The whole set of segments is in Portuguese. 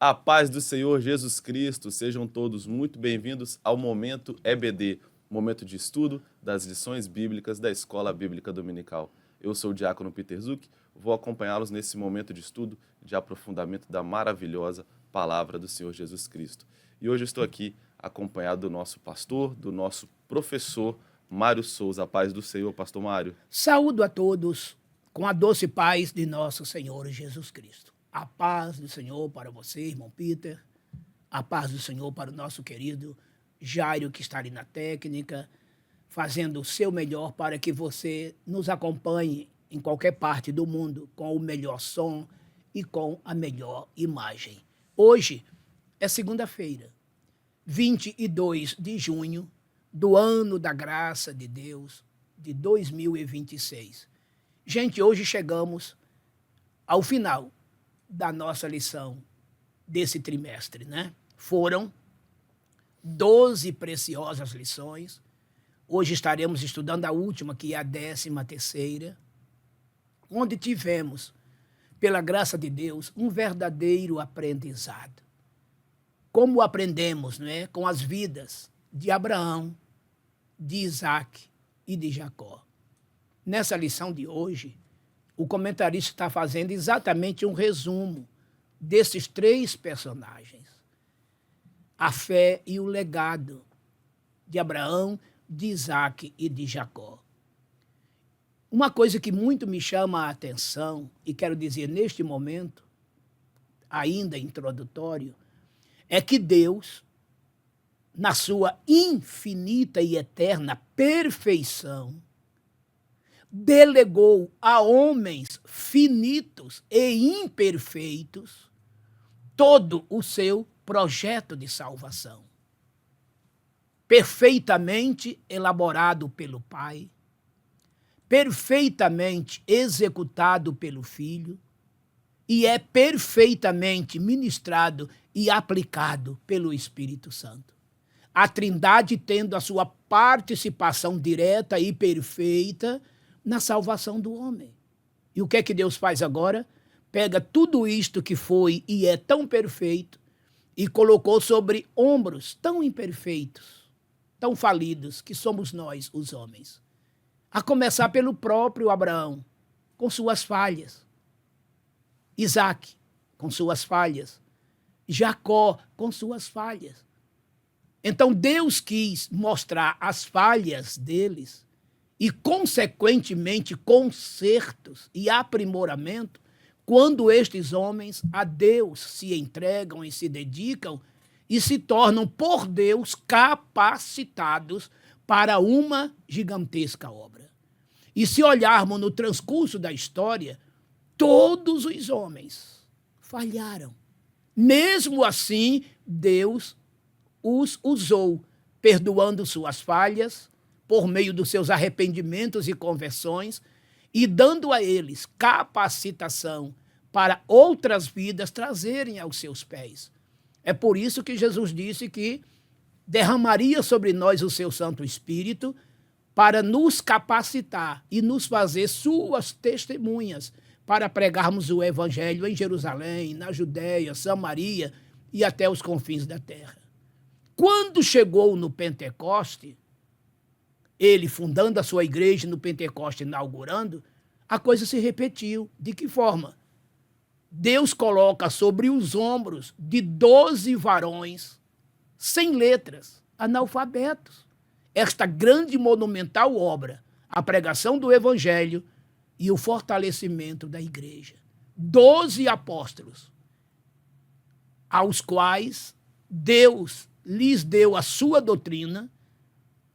A paz do Senhor Jesus Cristo, sejam todos muito bem-vindos ao Momento EBD, momento de estudo das lições bíblicas da Escola Bíblica Dominical. Eu sou o diácono Peter Zuck, vou acompanhá-los nesse momento de estudo, de aprofundamento da maravilhosa palavra do Senhor Jesus Cristo. E hoje eu estou aqui acompanhado do nosso pastor, do nosso professor, Mário Souza. A paz do Senhor, pastor Mário. Saúdo a todos com a doce paz de nosso Senhor Jesus Cristo. A paz do Senhor para você, irmão Peter. A paz do Senhor para o nosso querido Jairo, que está ali na técnica, fazendo o seu melhor para que você nos acompanhe em qualquer parte do mundo com o melhor som e com a melhor imagem. Hoje é segunda-feira, 22 de junho do ano da graça de Deus de 2026. Gente, hoje chegamos ao final da nossa lição desse trimestre, né? Foram 12 preciosas lições. Hoje estaremos estudando a última, que é a 13ª, onde tivemos, pela graça de Deus, um verdadeiro aprendizado. Como aprendemos, né? Com as vidas de Abraão, de Isaac e de Jacó. Nessa lição de hoje, o comentarista está fazendo exatamente um resumo desses 3 personagens. A fé e o legado de Abraão, de Isaac e de Jacó. Uma coisa que muito me chama a atenção, e quero dizer neste momento, ainda introdutório, é que Deus, na sua infinita e eterna perfeição, delegou a homens finitos e imperfeitos todo o seu projeto de salvação. Perfeitamente elaborado pelo Pai, perfeitamente executado pelo Filho, e é perfeitamente ministrado e aplicado pelo Espírito Santo. A Trindade tendo a sua participação direta e perfeita na salvação do homem. E o que é que Deus faz agora? Pega tudo isto que foi e é tão perfeito e colocou sobre ombros tão imperfeitos, tão falidos, que somos nós, os homens. A começar pelo próprio Abraão, com suas falhas. Isaac, com suas falhas. Jacó, com suas falhas. Então Deus quis mostrar as falhas deles e, consequentemente, consertos e aprimoramento quando estes homens a Deus se entregam e se dedicam e se tornam, por Deus, capacitados para uma gigantesca obra. E se olharmos no transcurso da história, todos os homens falharam. Mesmo assim, Deus os usou, perdoando suas falhas, por meio dos seus arrependimentos e conversões, e dando a eles capacitação para outras vidas trazerem aos seus pés. É por isso que Jesus disse que derramaria sobre nós o seu Santo Espírito para nos capacitar e nos fazer suas testemunhas para pregarmos o Evangelho em Jerusalém, na Judéia, Samaria e até os confins da terra. Quando chegou no Pentecoste, ele fundando a sua igreja no Pentecoste, inaugurando, a coisa se repetiu. De que forma? Deus coloca sobre os ombros de 12 varões, sem letras, analfabetos, esta grande e monumental obra, a pregação do Evangelho e o fortalecimento da igreja. 12 apóstolos, aos quais Deus lhes deu a sua doutrina,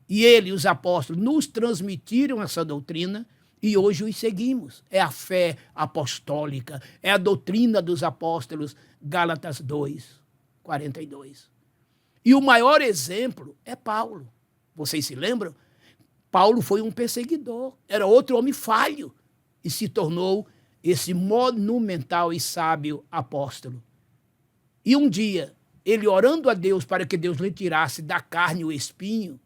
e ele, os apóstolos, nos transmitiram essa doutrina e hoje os seguimos. É a fé apostólica, é a doutrina dos apóstolos, Gálatas 2, 42. E o maior exemplo é Paulo. Vocês se lembram? Paulo foi um perseguidor, era outro homem falho e se tornou esse monumental e sábio apóstolo. E um dia, ele orando a Deus para que Deus lhe tirasse da carne o espinho,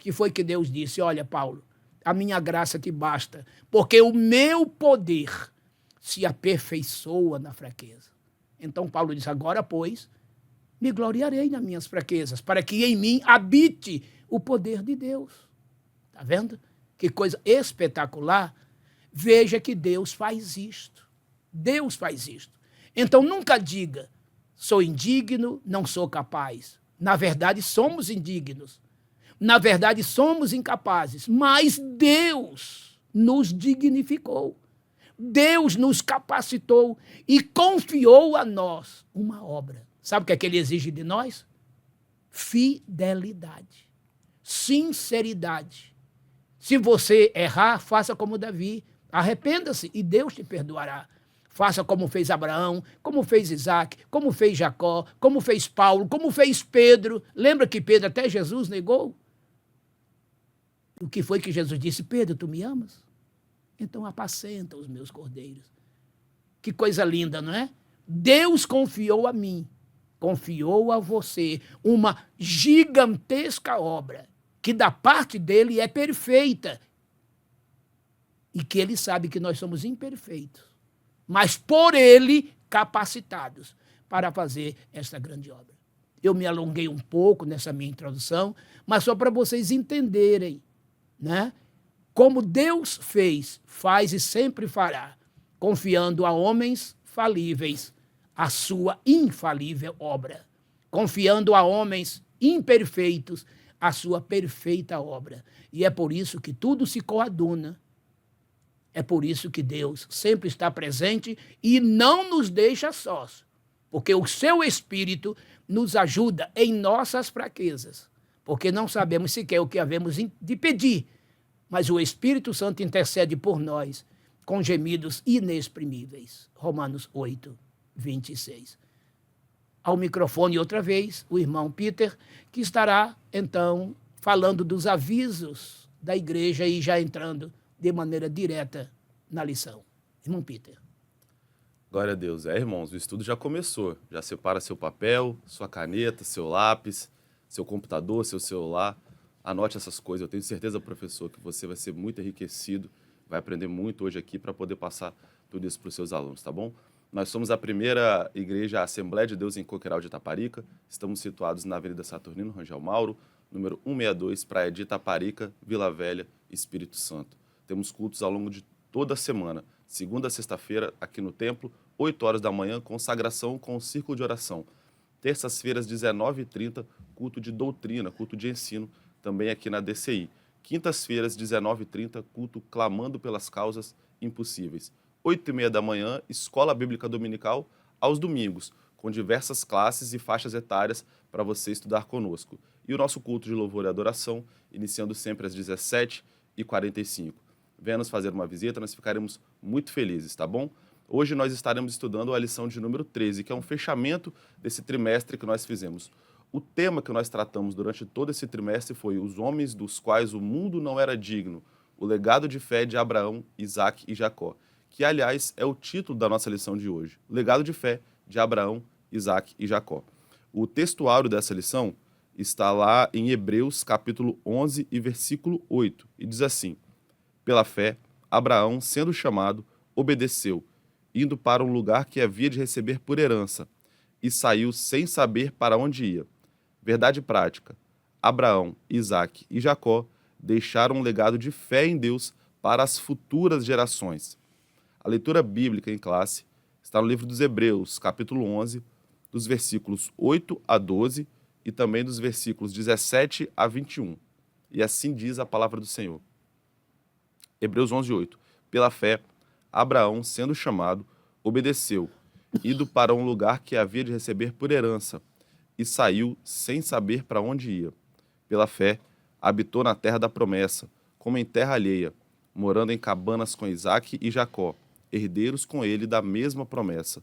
que foi que Deus disse: olha, Paulo, a minha graça te basta, porque o meu poder se aperfeiçoa na fraqueza. Então Paulo diz, agora, pois, me gloriarei nas minhas fraquezas, para que em mim habite o poder de Deus. Está vendo? Que coisa espetacular. Veja que Deus faz isto. Deus faz isto. Então nunca diga, sou indigno, não sou capaz. Na verdade, somos indignos. Na verdade, somos incapazes. Mas Deus nos dignificou. Deus nos capacitou e confiou a nós uma obra. Sabe o que é que ele exige de nós? Fidelidade, sinceridade. Se você errar, faça como Davi. Arrependa-se e Deus te perdoará. Faça como fez Abraão, como fez Isaac, como fez Jacó, como fez Paulo, como fez Pedro. Lembra que Pedro até Jesus negou? O que foi que Jesus disse? Pedro, tu me amas? Então apacenta os meus cordeiros. Que coisa linda, não é? Deus confiou a mim, confiou a você uma gigantesca obra, que da parte dele é perfeita, e que ele sabe que nós somos imperfeitos, mas por ele capacitados para fazer esta grande obra. Eu me alonguei um pouco nessa minha introdução, mas só para vocês entenderem, né? Como Deus fez, faz e sempre fará, confiando a homens falíveis a sua infalível obra, confiando a homens imperfeitos a sua perfeita obra. E é por isso que tudo se coaduna. É por isso que Deus sempre está presente e não nos deixa sós, porque o seu Espírito nos ajuda em nossas fraquezas, porque não sabemos sequer o que havemos de pedir, mas o Espírito Santo intercede por nós com gemidos inexprimíveis. Romanos 8, 26. Ao microfone outra vez, o irmão Peter, que estará, então, falando dos avisos da igreja e já entrando de maneira direta na lição. Irmão Peter. Glória a Deus. Irmãos, o estudo já começou. Já separa seu papel, sua caneta, seu lápis, seu computador, seu celular. Anote essas coisas. Eu tenho certeza, professor, que você vai ser muito enriquecido, vai aprender muito hoje aqui para poder passar tudo isso para os seus alunos, tá bom? Nós somos a primeira igreja Assembleia de Deus em Coqueiral de Itaparica. Estamos situados na Avenida Saturnino Rangel Mauro, número 162, Praia de Itaparica, Vila Velha, Espírito Santo. Temos cultos ao longo de toda a semana, segunda a sexta-feira, aqui no templo, 8 horas da manhã, consagração com o círculo de oração. Terças-feiras, 19h30, culto de doutrina, culto de ensino, também aqui na DCI. Quintas-feiras, 19h30, culto clamando pelas causas impossíveis. 8h30 da manhã, escola bíblica dominical, aos domingos, com diversas classes e faixas etárias para você estudar conosco. E o nosso culto de louvor e adoração, iniciando sempre às 17h45. Venha nos fazer uma visita, nós ficaremos muito felizes, tá bom? Hoje nós estaremos estudando a lição de número 13, que é um fechamento desse trimestre que nós fizemos. O tema que nós tratamos durante todo esse trimestre foi os homens dos quais o mundo não era digno, o legado de fé de Abraão, Isaac e Jacó, que, aliás, é o título da nossa lição de hoje, o legado de fé de Abraão, Isaac e Jacó. O textuário dessa lição está lá em Hebreus, capítulo 11 e versículo 8, e diz assim: pela fé, Abraão, sendo chamado, obedeceu, indo para um lugar que havia de receber por herança, e saiu sem saber para onde ia. Verdade prática: Abraão, Isaac e Jacó deixaram um legado de fé em Deus para as futuras gerações. A leitura bíblica em classe está no livro dos Hebreus, capítulo 11, dos versículos 8 a 12 e também dos versículos 17 a 21. E assim diz a palavra do Senhor. Hebreus 11, 8. Pela fé, Abraão, sendo chamado, obedeceu, indo para um lugar que havia de receber por herança, e saiu sem saber para onde ia. Pela fé, habitou na terra da promessa, como em terra alheia, morando em cabanas com Isaque e Jacó, herdeiros com ele da mesma promessa,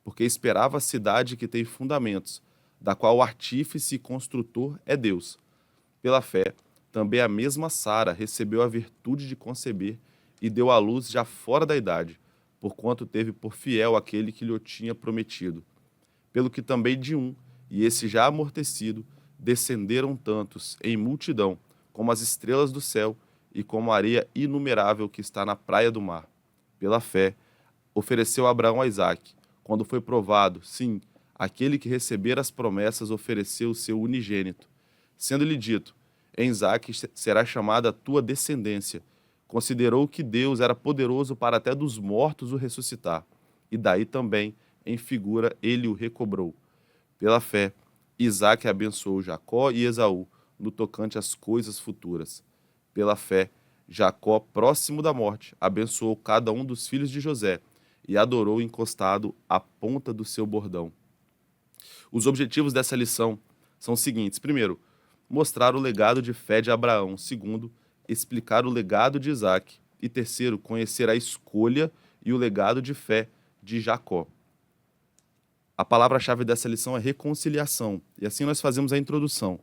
porque esperava a cidade que tem fundamentos, da qual o artífice e construtor é Deus. Pela fé, também a mesma Sara recebeu a virtude de conceber e deu à luz já fora da idade, porquanto teve por fiel aquele que lhe o tinha prometido. Pelo que também de um, e esse já amortecido, descenderam tantos em multidão, como as estrelas do céu e como a areia inumerável que está na praia do mar. Pela fé, ofereceu Abraão a Isaque, quando foi provado, sim, aquele que receber as promessas ofereceu o seu unigênito, sendo-lhe dito, em Isaque será chamada a tua descendência. Considerou que Deus era poderoso para até dos mortos o ressuscitar, e daí também, em figura, ele o recobrou. Pela fé, Isaque abençoou Jacó e Esaú, no tocante às coisas futuras. Pela fé, Jacó, próximo da morte, abençoou cada um dos filhos de José e adorou encostado à ponta do seu bordão. Os objetivos dessa lição são os seguintes. Primeiro, mostrar o legado de fé de Abraão. Segundo, explicar o legado de Isaque. E terceiro, conhecer a escolha e o legado de fé de Jacó. A palavra-chave dessa lição é reconciliação. E assim nós fazemos a introdução.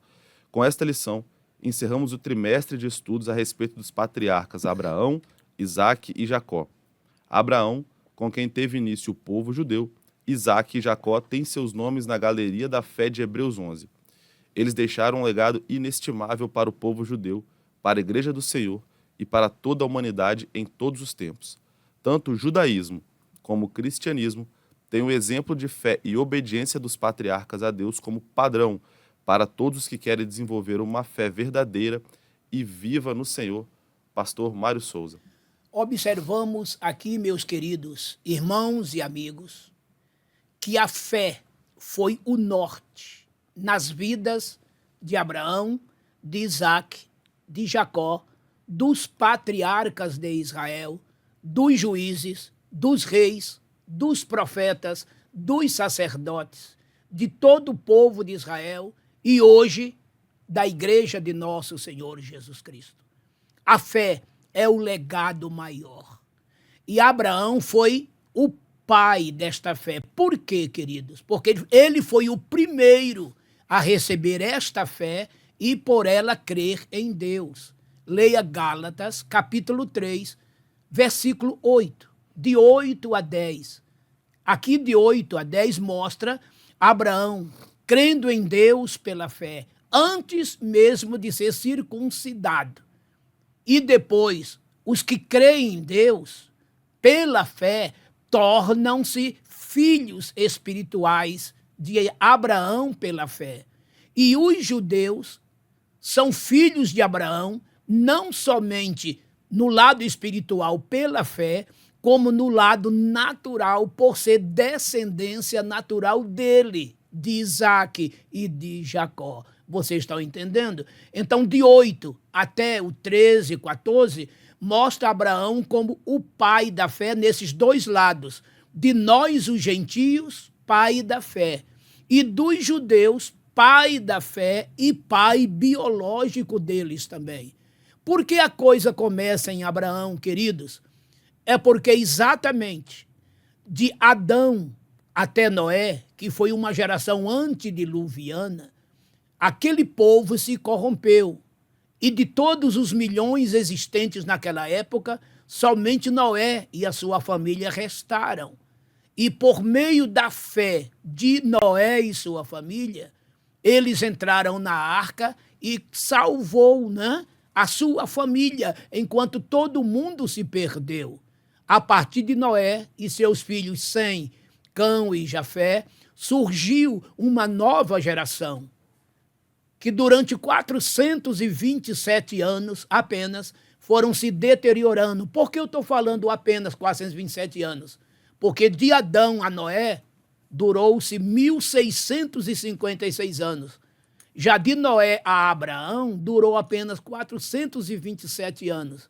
Com esta lição, encerramos o trimestre de estudos a respeito dos patriarcas Abraão, Isaque e Jacó. Abraão, com quem teve início o povo judeu, Isaque e Jacó têm seus nomes na galeria da fé de Hebreus 11. Eles deixaram um legado inestimável para o povo judeu, para a Igreja do Senhor e para toda a humanidade em todos os tempos. Tanto o judaísmo como o cristianismo têm o exemplo de fé e obediência dos patriarcas a Deus como padrão para todos os que querem desenvolver uma fé verdadeira e viva no Senhor. Pastor Mário Souza. Observamos aqui, meus queridos irmãos e amigos, que a fé foi o norte nas vidas de Abraão, de Isaque, de Jacó, dos patriarcas de Israel, dos juízes, dos reis, dos profetas, dos sacerdotes, de todo o povo de Israel e hoje da Igreja de nosso Senhor Jesus Cristo. A fé é o legado maior. E Abraão foi o pai desta fé. Por quê, queridos? Porque ele foi o primeiro a receber esta fé e por ela crer em Deus. Leia Gálatas, capítulo 3, versículo 8, de 8 a 10. Aqui de 8 a 10 mostra Abraão crendo em Deus pela fé, antes mesmo de ser circuncidado. E depois, os que creem em Deus pela fé tornam-se filhos espirituais de Abraão pela fé. E os judeus são filhos de Abraão, não somente no lado espiritual pela fé, como no lado natural, por ser descendência natural dele, de Isaque e de Jacó. Vocês estão entendendo? Então, de 8 até o 13, 14, mostra Abraão como o pai da fé nesses dois lados. De nós, os gentios, pai da fé. E dos judeus, pai da fé e pai biológico deles também. Por que a coisa começa em Abraão, queridos? É porque exatamente de Adão até Noé, que foi uma geração antediluviana, aquele povo se corrompeu. E de todos os milhões existentes naquela época, somente Noé e a sua família restaram. E por meio da fé de Noé e sua família, eles entraram na arca e salvou, a sua família, enquanto todo mundo se perdeu. A partir de Noé e seus filhos Sem, Cão e Jafé, surgiu uma nova geração, que durante 427 anos apenas foram se deteriorando. Por que eu estou falando apenas 427 anos? Porque de Adão a Noé durou-se 1656 anos. Já de Noé a Abraão durou apenas 427 anos.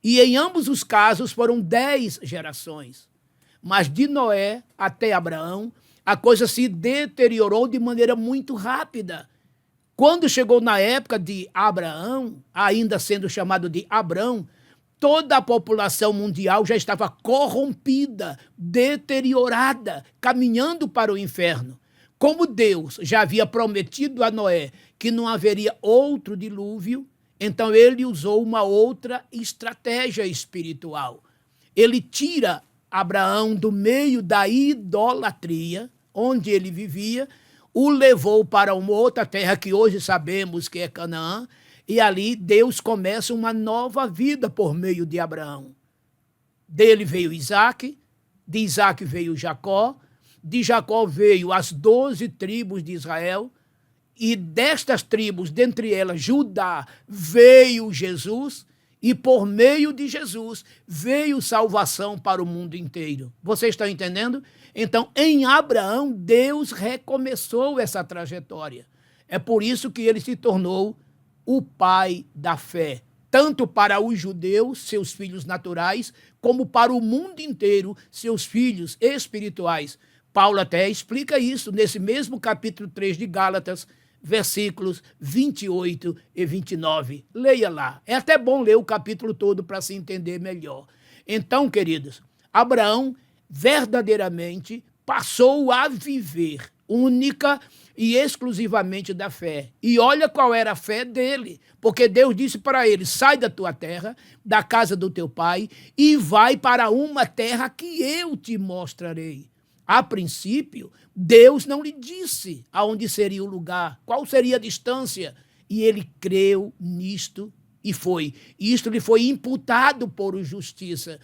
E em ambos os casos foram 10 gerações. Mas de Noé até Abraão, a coisa se deteriorou de maneira muito rápida. Quando chegou na época de Abraão, ainda sendo chamado de Abrão, toda a população mundial já estava corrompida, deteriorada, caminhando para o inferno. Como Deus já havia prometido a Noé que não haveria outro dilúvio, então ele usou uma outra estratégia espiritual. Ele tira Abraão do meio da idolatria, onde ele vivia, o levou para uma outra terra que hoje sabemos que é Canaã, e ali Deus começa uma nova vida por meio de Abraão. Dele veio Isaque, de Isaque veio Jacó, de Jacó veio as 12 tribos de Israel, e destas tribos, dentre elas Judá, veio Jesus, e por meio de Jesus veio salvação para o mundo inteiro. Vocês estão entendendo? Então, em Abraão, Deus recomeçou essa trajetória. É por isso que ele se tornou o pai da fé, tanto para os judeus, seus filhos naturais, como para o mundo inteiro, seus filhos espirituais. Paulo até explica isso nesse mesmo capítulo 3 de Gálatas, versículos 28 e 29. Leia lá. É até bom ler o capítulo todo para se entender melhor. Então, queridos, Abraão verdadeiramente passou a viver única e exclusivamente da fé. E olha qual era a fé dele, porque Deus disse para ele: sai da tua terra, da casa do teu pai, e vai para uma terra que eu te mostrarei. A princípio, Deus não lhe disse aonde seria o lugar, qual seria a distância, e ele creu nisto e foi. Isto lhe foi imputado por justiça.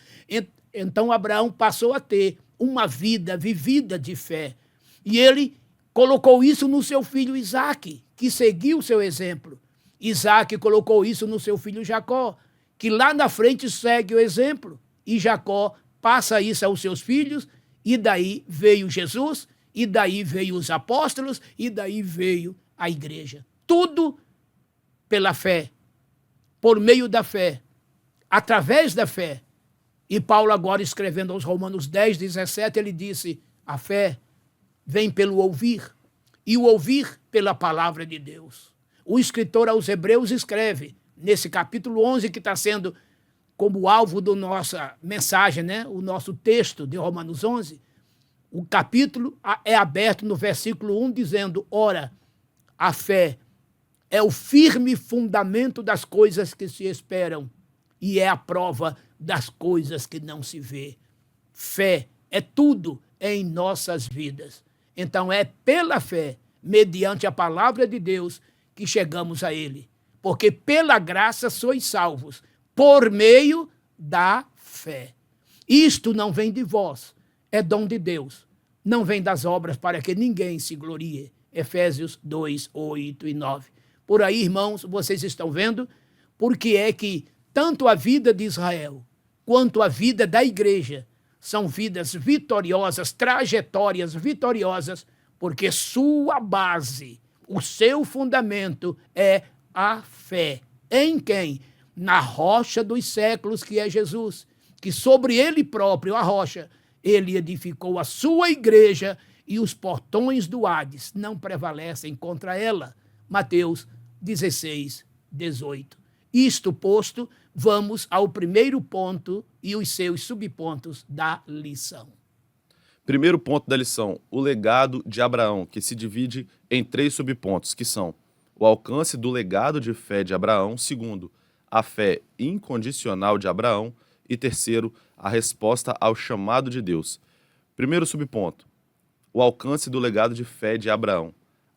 Então Abraão passou a ter uma vida vivida de fé. E ele colocou isso no seu filho Isaque, que seguiu o seu exemplo. Isaque colocou isso no seu filho Jacó, que lá na frente segue o exemplo. E Jacó passa isso aos seus filhos, e daí veio Jesus, e daí veio os apóstolos, e daí veio a igreja. Tudo pela fé, por meio da fé, através da fé. E Paulo agora escrevendo aos Romanos 10, 17, ele disse: a fé vem pelo ouvir, e o ouvir pela palavra de Deus. O escritor aos Hebreus escreve, nesse capítulo 11, que está sendo como alvo da nossa mensagem, né? O nosso texto de Romanos 11, o capítulo é aberto no versículo 1, dizendo: ora, a fé é o firme fundamento das coisas que se esperam e é a prova das coisas que não se vê. Fé é tudo em nossas vidas. Então é pela fé, mediante a palavra de Deus, que chegamos a ele. Porque pela graça sois salvos, por meio da fé. Isto não vem de vós, é dom de Deus. Não vem das obras para que ninguém se glorie. Efésios 2, 8 e 9. Por aí, irmãos, vocês estão vendo porque é que tanto a vida de Israel quanto a vida da igreja são vidas vitoriosas, trajetórias vitoriosas, porque sua base, o seu fundamento é a fé. Em quem? Na rocha dos séculos, que é Jesus, que sobre ele próprio, a rocha, ele edificou a sua igreja e os portões do Hades não prevalecem contra ela. Mateus 16, 18. Isto posto, vamos ao primeiro ponto e os seus subpontos da lição. Primeiro ponto da lição, o legado de Abraão, que se divide em 3 subpontos, que são o alcance do legado de fé de Abraão, segundo, a fé incondicional de Abraão, e terceiro, a resposta ao chamado de Deus. Primeiro subponto, o alcance do legado de fé de Abraão.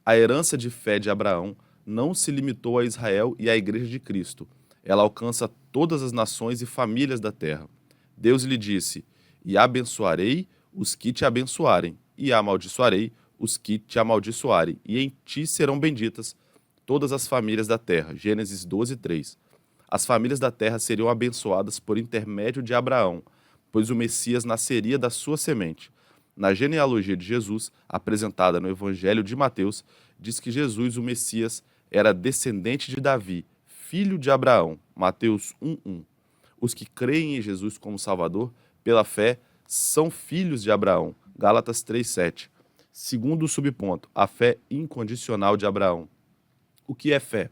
A herança de fé de Abraão não se limitou a Israel e à Igreja de Cristo. Ela alcança todas as nações e famílias da terra. Deus lhe disse: e abençoarei os que te abençoarem, e amaldiçoarei os que te amaldiçoarem, e em ti serão benditas todas as famílias da terra. Gênesis 12, 3. As famílias da terra seriam abençoadas por intermédio de Abraão, pois o Messias nasceria da sua semente. Na genealogia de Jesus, apresentada no Evangelho de Mateus, diz que Jesus, o Messias, era descendente de Davi, filho de Abraão. Mateus 1:1. Os que creem em Jesus como Salvador, pela fé, são filhos de Abraão. Gálatas 3:7. Segundo subponto, a fé incondicional de Abraão. O que é fé?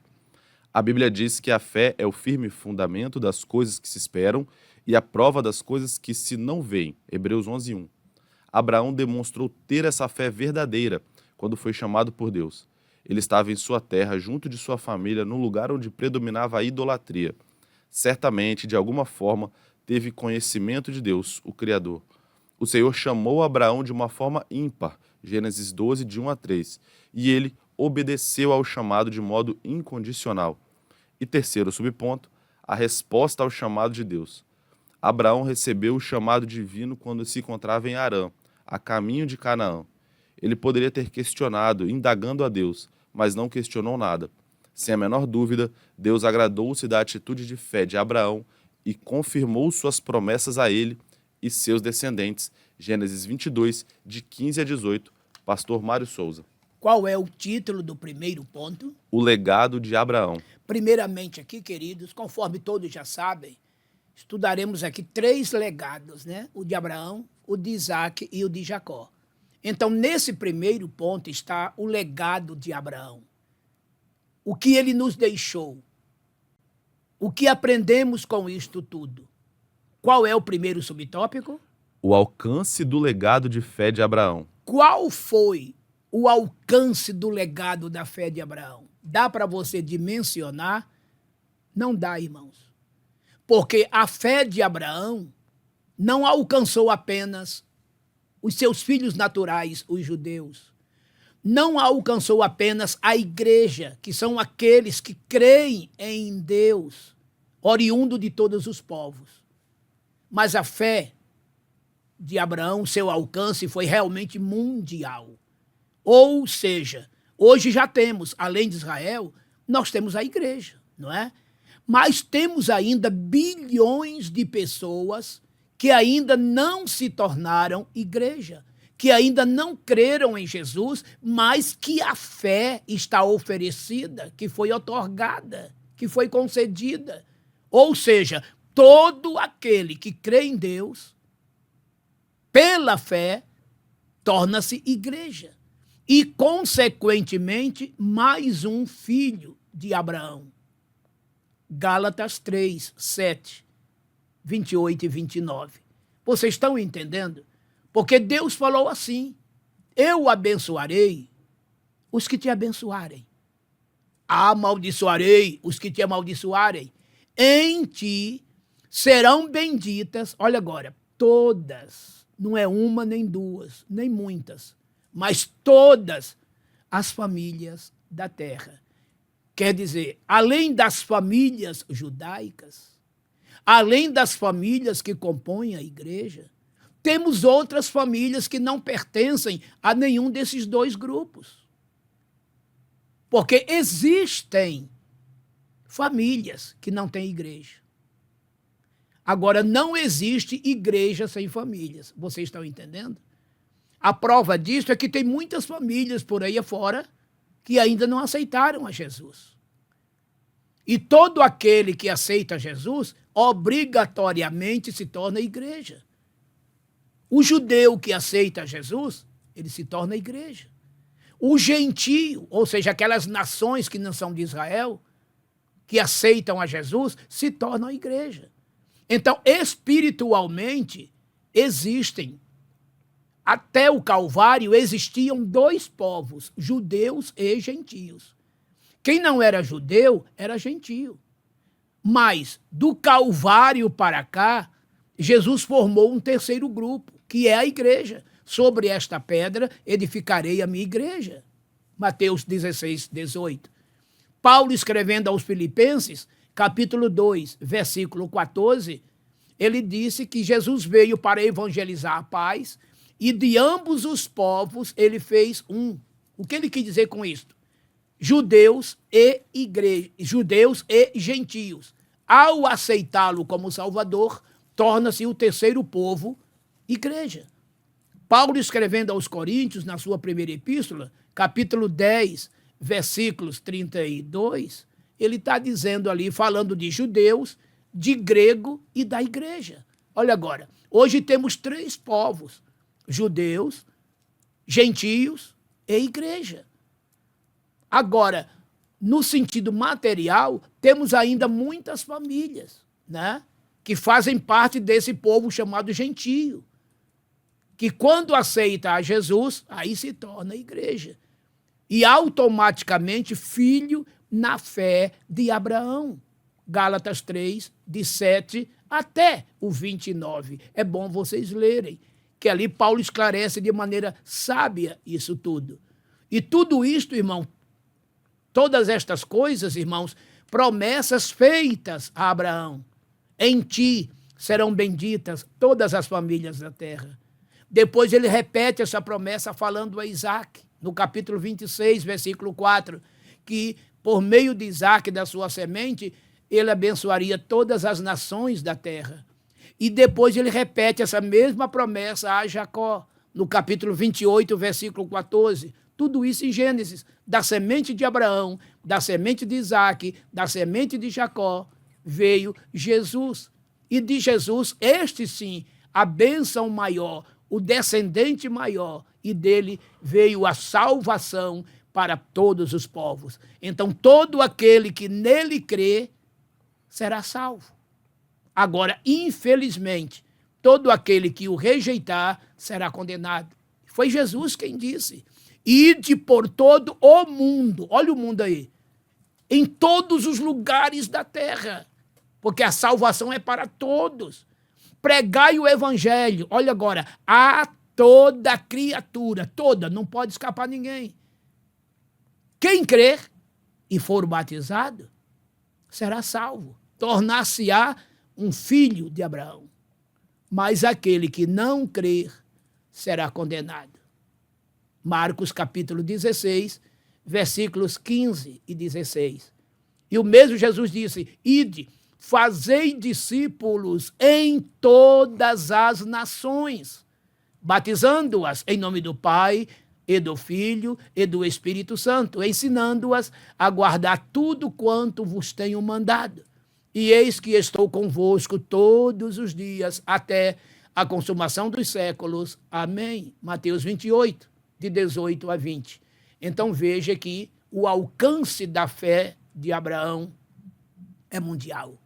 A Bíblia diz que a fé é o firme fundamento das coisas que se esperam e a prova das coisas que se não veem. Hebreus 11:1. Abraão demonstrou ter essa fé verdadeira quando foi chamado por Deus. Ele estava em sua terra, junto de sua família, num lugar onde predominava a idolatria. Certamente, de alguma forma, teve conhecimento de Deus, o Criador. O Senhor chamou Abraão de uma forma ímpar, Gênesis 12, de 1 a 3, e ele obedeceu ao chamado de modo incondicional. E terceiro subponto, a resposta ao chamado de Deus. Abraão recebeu o chamado divino quando se encontrava em Harã, a caminho de Canaã. Ele poderia ter questionado, indagando a Deus, mas não questionou nada. Sem a menor dúvida, Deus agradou-se da atitude de fé de Abraão e confirmou suas promessas a ele e seus descendentes. Gênesis 22, de 15 a 18. Pastor Mário Souza. Qual é o título do primeiro ponto? O legado de Abraão. Primeiramente aqui, queridos, conforme todos já sabem, estudaremos aqui 3 legados, né? O de Abraão, o de Isaac e o de Jacó. Então, nesse primeiro ponto está o legado de Abraão. O que ele nos deixou. O que aprendemos com isto tudo. Qual é o primeiro subtópico? O alcance do legado de fé de Abraão. Qual foi o alcance do legado da fé de Abraão? Dá para você dimensionar? Não dá, irmãos. Porque a fé de Abraão não alcançou apenas os seus filhos naturais, os judeus. Não alcançou apenas a igreja, que são aqueles que creem em Deus, oriundo de todos os povos. Mas a fé de Abraão, seu alcance foi realmente mundial. Ou seja, hoje já temos, além de Israel, nós temos a igreja, não é? Mas temos ainda bilhões de pessoas que ainda não se tornaram igreja, que ainda não creram em Jesus, mas que a fé está oferecida, que foi otorgada, que foi concedida. Ou seja, todo aquele que crê em Deus, pela fé, torna-se igreja. E, consequentemente, mais um filho de Abraão. Gálatas 3, 7, 28 e 29. Vocês estão entendendo? Porque Deus falou assim: eu abençoarei os que te abençoarem. Amaldiçoarei os que te amaldiçoarem. Em ti serão benditas, olha agora, todas, não é uma nem duas, nem muitas, mas todas as famílias da terra. Quer dizer, além das famílias judaicas, além das famílias que compõem a igreja, temos outras famílias que não pertencem a nenhum desses 2 grupos. Porque existem famílias que não têm igreja. Agora, não existe igreja sem famílias. Vocês estão entendendo? A prova disso é que tem muitas famílias por aí afora que ainda não aceitaram a Jesus. E todo aquele que aceita Jesus, obrigatoriamente se torna igreja. O judeu que aceita Jesus, ele se torna igreja. O gentio, ou seja, aquelas nações que não são de Israel, que aceitam a Jesus, se tornam igreja. Então, espiritualmente, existem. Até o Calvário existiam 2 povos, judeus e gentios. Quem não era judeu era gentio. Mas, do Calvário para cá, Jesus formou um terceiro grupo, que é a igreja. Sobre esta pedra edificarei a minha igreja. Mateus 16, 18. Paulo, escrevendo aos Filipenses, capítulo 2, versículo 14, ele disse que Jesus veio para evangelizar a paz e de ambos os povos ele fez um. O que ele quis dizer com isto? Judeus e igreja, judeus e gentios. Ao aceitá-lo como Salvador, torna-se o terceiro povo, igreja. Paulo, escrevendo aos Coríntios, na sua primeira epístola, capítulo 10, versículos 32, ele está dizendo ali, falando de judeus, de grego e da igreja. Olha agora, hoje temos 3 povos, judeus, gentios e igreja. Agora, no sentido material, temos ainda muitas famílias, né, que fazem parte desse povo chamado gentio, que quando aceita a Jesus, aí se torna igreja. E automaticamente filho na fé de Abraão. Gálatas 3, de 7 até o 29. É bom vocês lerem, que ali Paulo esclarece de maneira sábia isso tudo. E tudo isto, irmão, todas estas coisas, irmãos, promessas feitas a Abraão. Em ti serão benditas todas as famílias da terra. Depois ele repete essa promessa falando a Isaac, no capítulo 26, versículo 4, que por meio de Isaac, da sua semente, ele abençoaria todas as nações da terra. E depois ele repete essa mesma promessa a Jacó, no capítulo 28, versículo 14. Tudo isso em Gênesis, da semente de Abraão, da semente de Isaac, da semente de Jacó, veio Jesus. E de Jesus, este sim, a bênção maior, o descendente maior, e dele veio a salvação para todos os povos. Então, todo aquele que nele crê será salvo. Agora, infelizmente, todo aquele que o rejeitar será condenado. Foi Jesus quem disse: ide por todo o mundo, olha o mundo aí, em todos os lugares da terra, porque a salvação é para todos. Pregai o evangelho, olha agora, a toda criatura, toda, não pode escapar ninguém. Quem crer e for batizado será salvo, tornar-se-á um filho de Abraão. Mas aquele que não crer será condenado. Marcos capítulo 16, versículos 15 e 16. E o mesmo Jesus disse: ide, fazei discípulos em todas as nações, batizando-as em nome do Pai, e do Filho, e do Espírito Santo, ensinando-as a guardar tudo quanto vos tenho mandado. E eis que estou convosco todos os dias, até a consumação dos séculos. Amém. Mateus 28, de 18 a 20. Então veja que o alcance da fé de Abraão é mundial.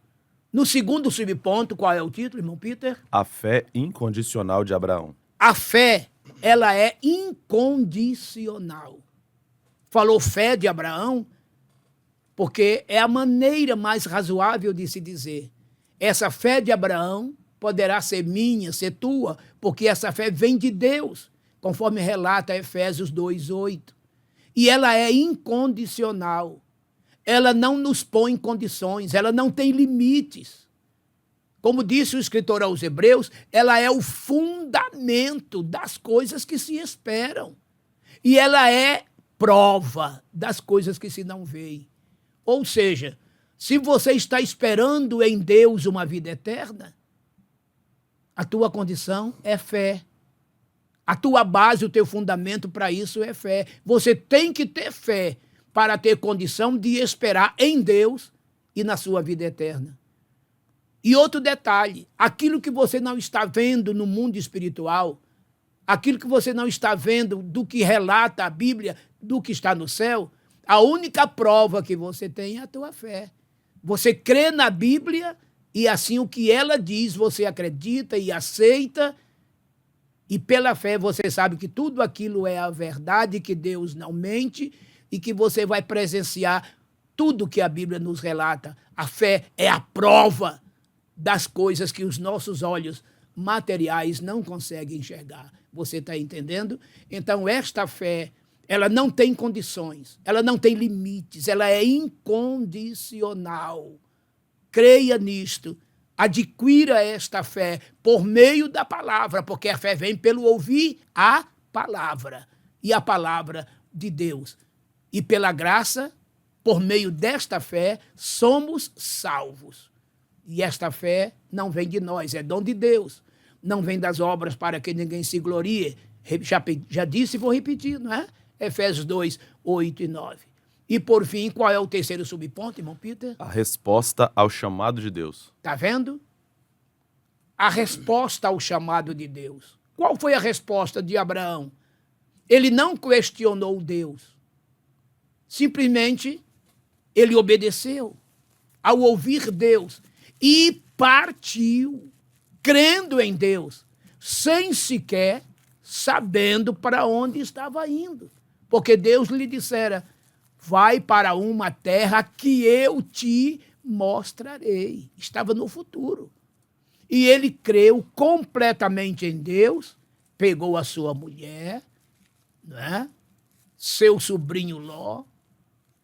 No segundo subponto, qual é o título, irmão Peter? A fé incondicional de Abraão. A fé, ela é incondicional. Falou fé de Abraão, porque é a maneira mais razoável de se dizer. Essa fé de Abraão poderá ser minha, ser tua, porque essa fé vem de Deus, conforme relata Efésios 2:8. E ela é incondicional. Ela não nos põe em condições, ela não tem limites. Como disse o escritor aos Hebreus, ela é o fundamento das coisas que se esperam. E ela é prova das coisas que se não veem. Ou seja, se você está esperando em Deus uma vida eterna, a tua condição é fé. A tua base, o teu fundamento para isso é fé. Você tem que ter fé para ter condição de esperar em Deus e na sua vida eterna. E outro detalhe, aquilo que você não está vendo no mundo espiritual, aquilo que você não está vendo do que relata a Bíblia, do que está no céu, a única prova que você tem é a tua fé. Você crê na Bíblia e assim o que ela diz, você acredita e aceita, e pela fé você sabe que tudo aquilo é a verdade, que Deus não mente e que você vai presenciar tudo que a Bíblia nos relata. A fé é a prova das coisas que os nossos olhos materiais não conseguem enxergar. Você está entendendo? Então, esta fé, ela não tem condições, ela não tem limites, ela é incondicional. Creia nisto, adquira esta fé por meio da palavra, porque a fé vem pelo ouvir a palavra, e a palavra de Deus. E pela graça, por meio desta fé, somos salvos. E esta fé não vem de nós, é dom de Deus. Não vem das obras para que ninguém se glorie. Já disse e vou repetir, não é? Efésios 2, 8 e 9. E por fim, qual é o terceiro subponto, irmão Peter? A resposta ao chamado de Deus. Está vendo? A resposta ao chamado de Deus. Qual foi a resposta de Abraão? Ele não questionou Deus. Simplesmente, ele obedeceu ao ouvir Deus e partiu, crendo em Deus, sem sequer sabendo para onde estava indo. Porque Deus lhe dissera: vai para uma terra que eu te mostrarei. Estava no futuro. E ele creu completamente em Deus, pegou a sua mulher, né, seu sobrinho Ló,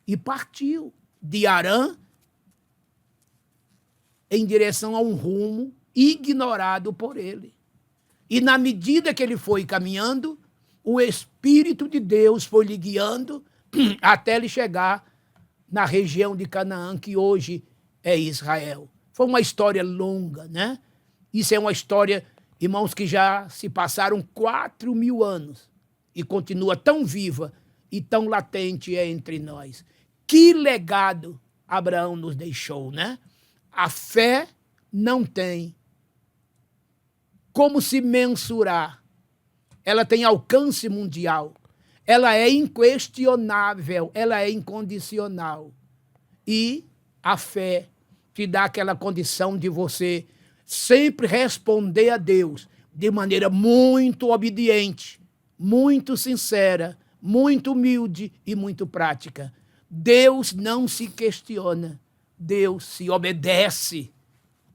e partiu de Harã em direção a um rumo ignorado por ele. E na medida que ele foi caminhando, o Espírito de Deus foi lhe guiando até ele chegar na região de Canaã, que hoje é Israel. Foi uma história longa, né? Isso é uma história, irmãos, que já se passaram 4.000 anos e continua tão viva e tão latente entre nós. Que legado Abraão nos deixou, né? A fé não tem como se mensurar. Ela tem alcance mundial. Ela é inquestionável, ela é incondicional. E a fé te dá aquela condição de você sempre responder a Deus de maneira muito obediente, muito sincera, muito humilde e muito prática. Deus não se questiona, Deus se obedece,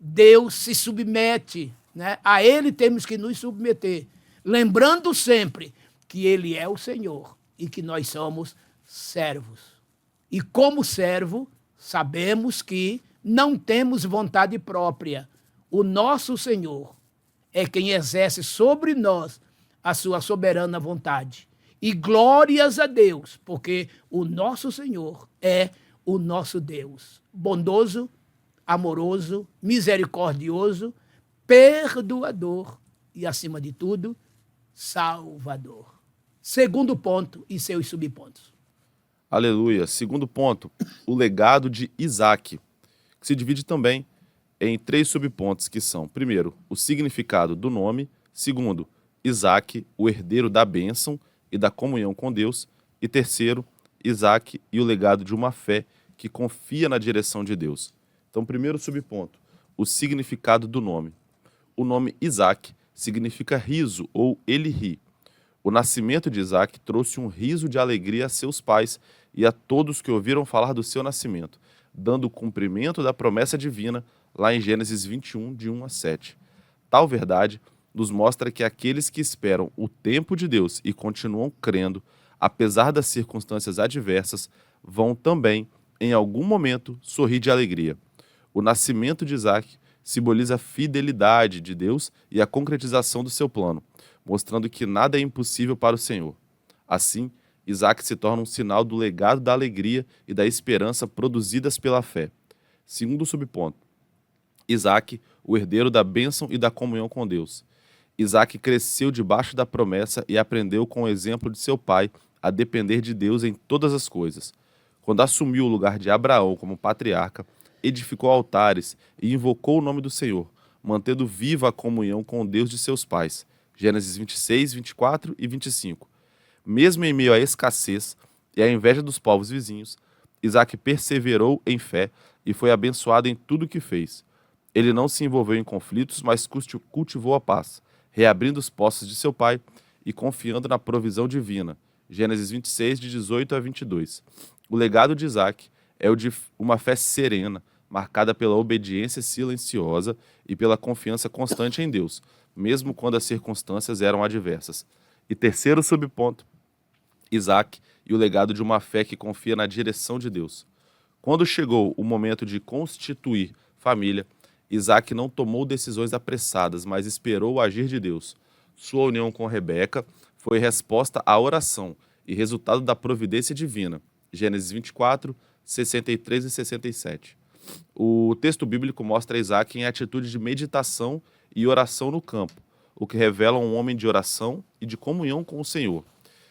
Deus se submete, né? A Ele temos que nos submeter, lembrando sempre que Ele é o Senhor e que nós somos servos. E como servo, sabemos que não temos vontade própria. O nosso Senhor é quem exerce sobre nós a sua soberana vontade. E glórias a Deus, porque o nosso Senhor é o nosso Deus, bondoso, amoroso, misericordioso, perdoador e, acima de tudo, salvador. Segundo ponto e seus subpontos. Aleluia. Segundo ponto, o legado de Isaac, que se divide também em 3 subpontos, que são, primeiro, o significado do nome, segundo, Isaac, o herdeiro da bênção e da comunhão com Deus, e terceiro, Isaac e o legado de uma fé que confia na direção de Deus. Então, primeiro subponto, o significado do nome. O nome Isaac significa riso ou ele ri. O nascimento de Isaac trouxe um riso de alegria a seus pais e a todos que ouviram falar do seu nascimento, dando cumprimento da promessa divina lá em Gênesis 21, de 1 a 7. Tal verdade nos mostra que aqueles que esperam o tempo de Deus e continuam crendo, apesar das circunstâncias adversas, vão também, em algum momento, sorrir de alegria. O nascimento de Isaac simboliza a fidelidade de Deus e a concretização do seu plano, mostrando que nada é impossível para o Senhor. Assim, Isaac se torna um sinal do legado da alegria e da esperança produzidas pela fé. Segundo subponto, Isaac, o herdeiro da bênção e da comunhão com Deus. Isaac cresceu debaixo da promessa e aprendeu com o exemplo de seu pai a depender de Deus em todas as coisas. Quando assumiu o lugar de Abraão como patriarca, edificou altares e invocou o nome do Senhor, mantendo viva a comunhão com o Deus de seus pais. Gênesis 26, 24 e 25. Mesmo em meio à escassez e à inveja dos povos vizinhos, Isaac perseverou em fé e foi abençoado em tudo o que fez. Ele não se envolveu em conflitos, mas cultivou a paz, reabrindo os poços de seu pai e confiando na provisão divina. Gênesis 26, de 18 a 22. O legado de Isaac é o de uma fé serena, marcada pela obediência silenciosa e pela confiança constante em Deus, mesmo quando as circunstâncias eram adversas. E terceiro subponto, Isaac e o legado de uma fé que confia na direção de Deus. Quando chegou o momento de constituir família, Isaac não tomou decisões apressadas, mas esperou o agir de Deus. Sua união com Rebeca foi resposta à oração e resultado da providência divina. Gênesis 24, 63 e 67. O texto bíblico mostra Isaac em atitude de meditação e oração no campo, o que revela um homem de oração e de comunhão com o Senhor.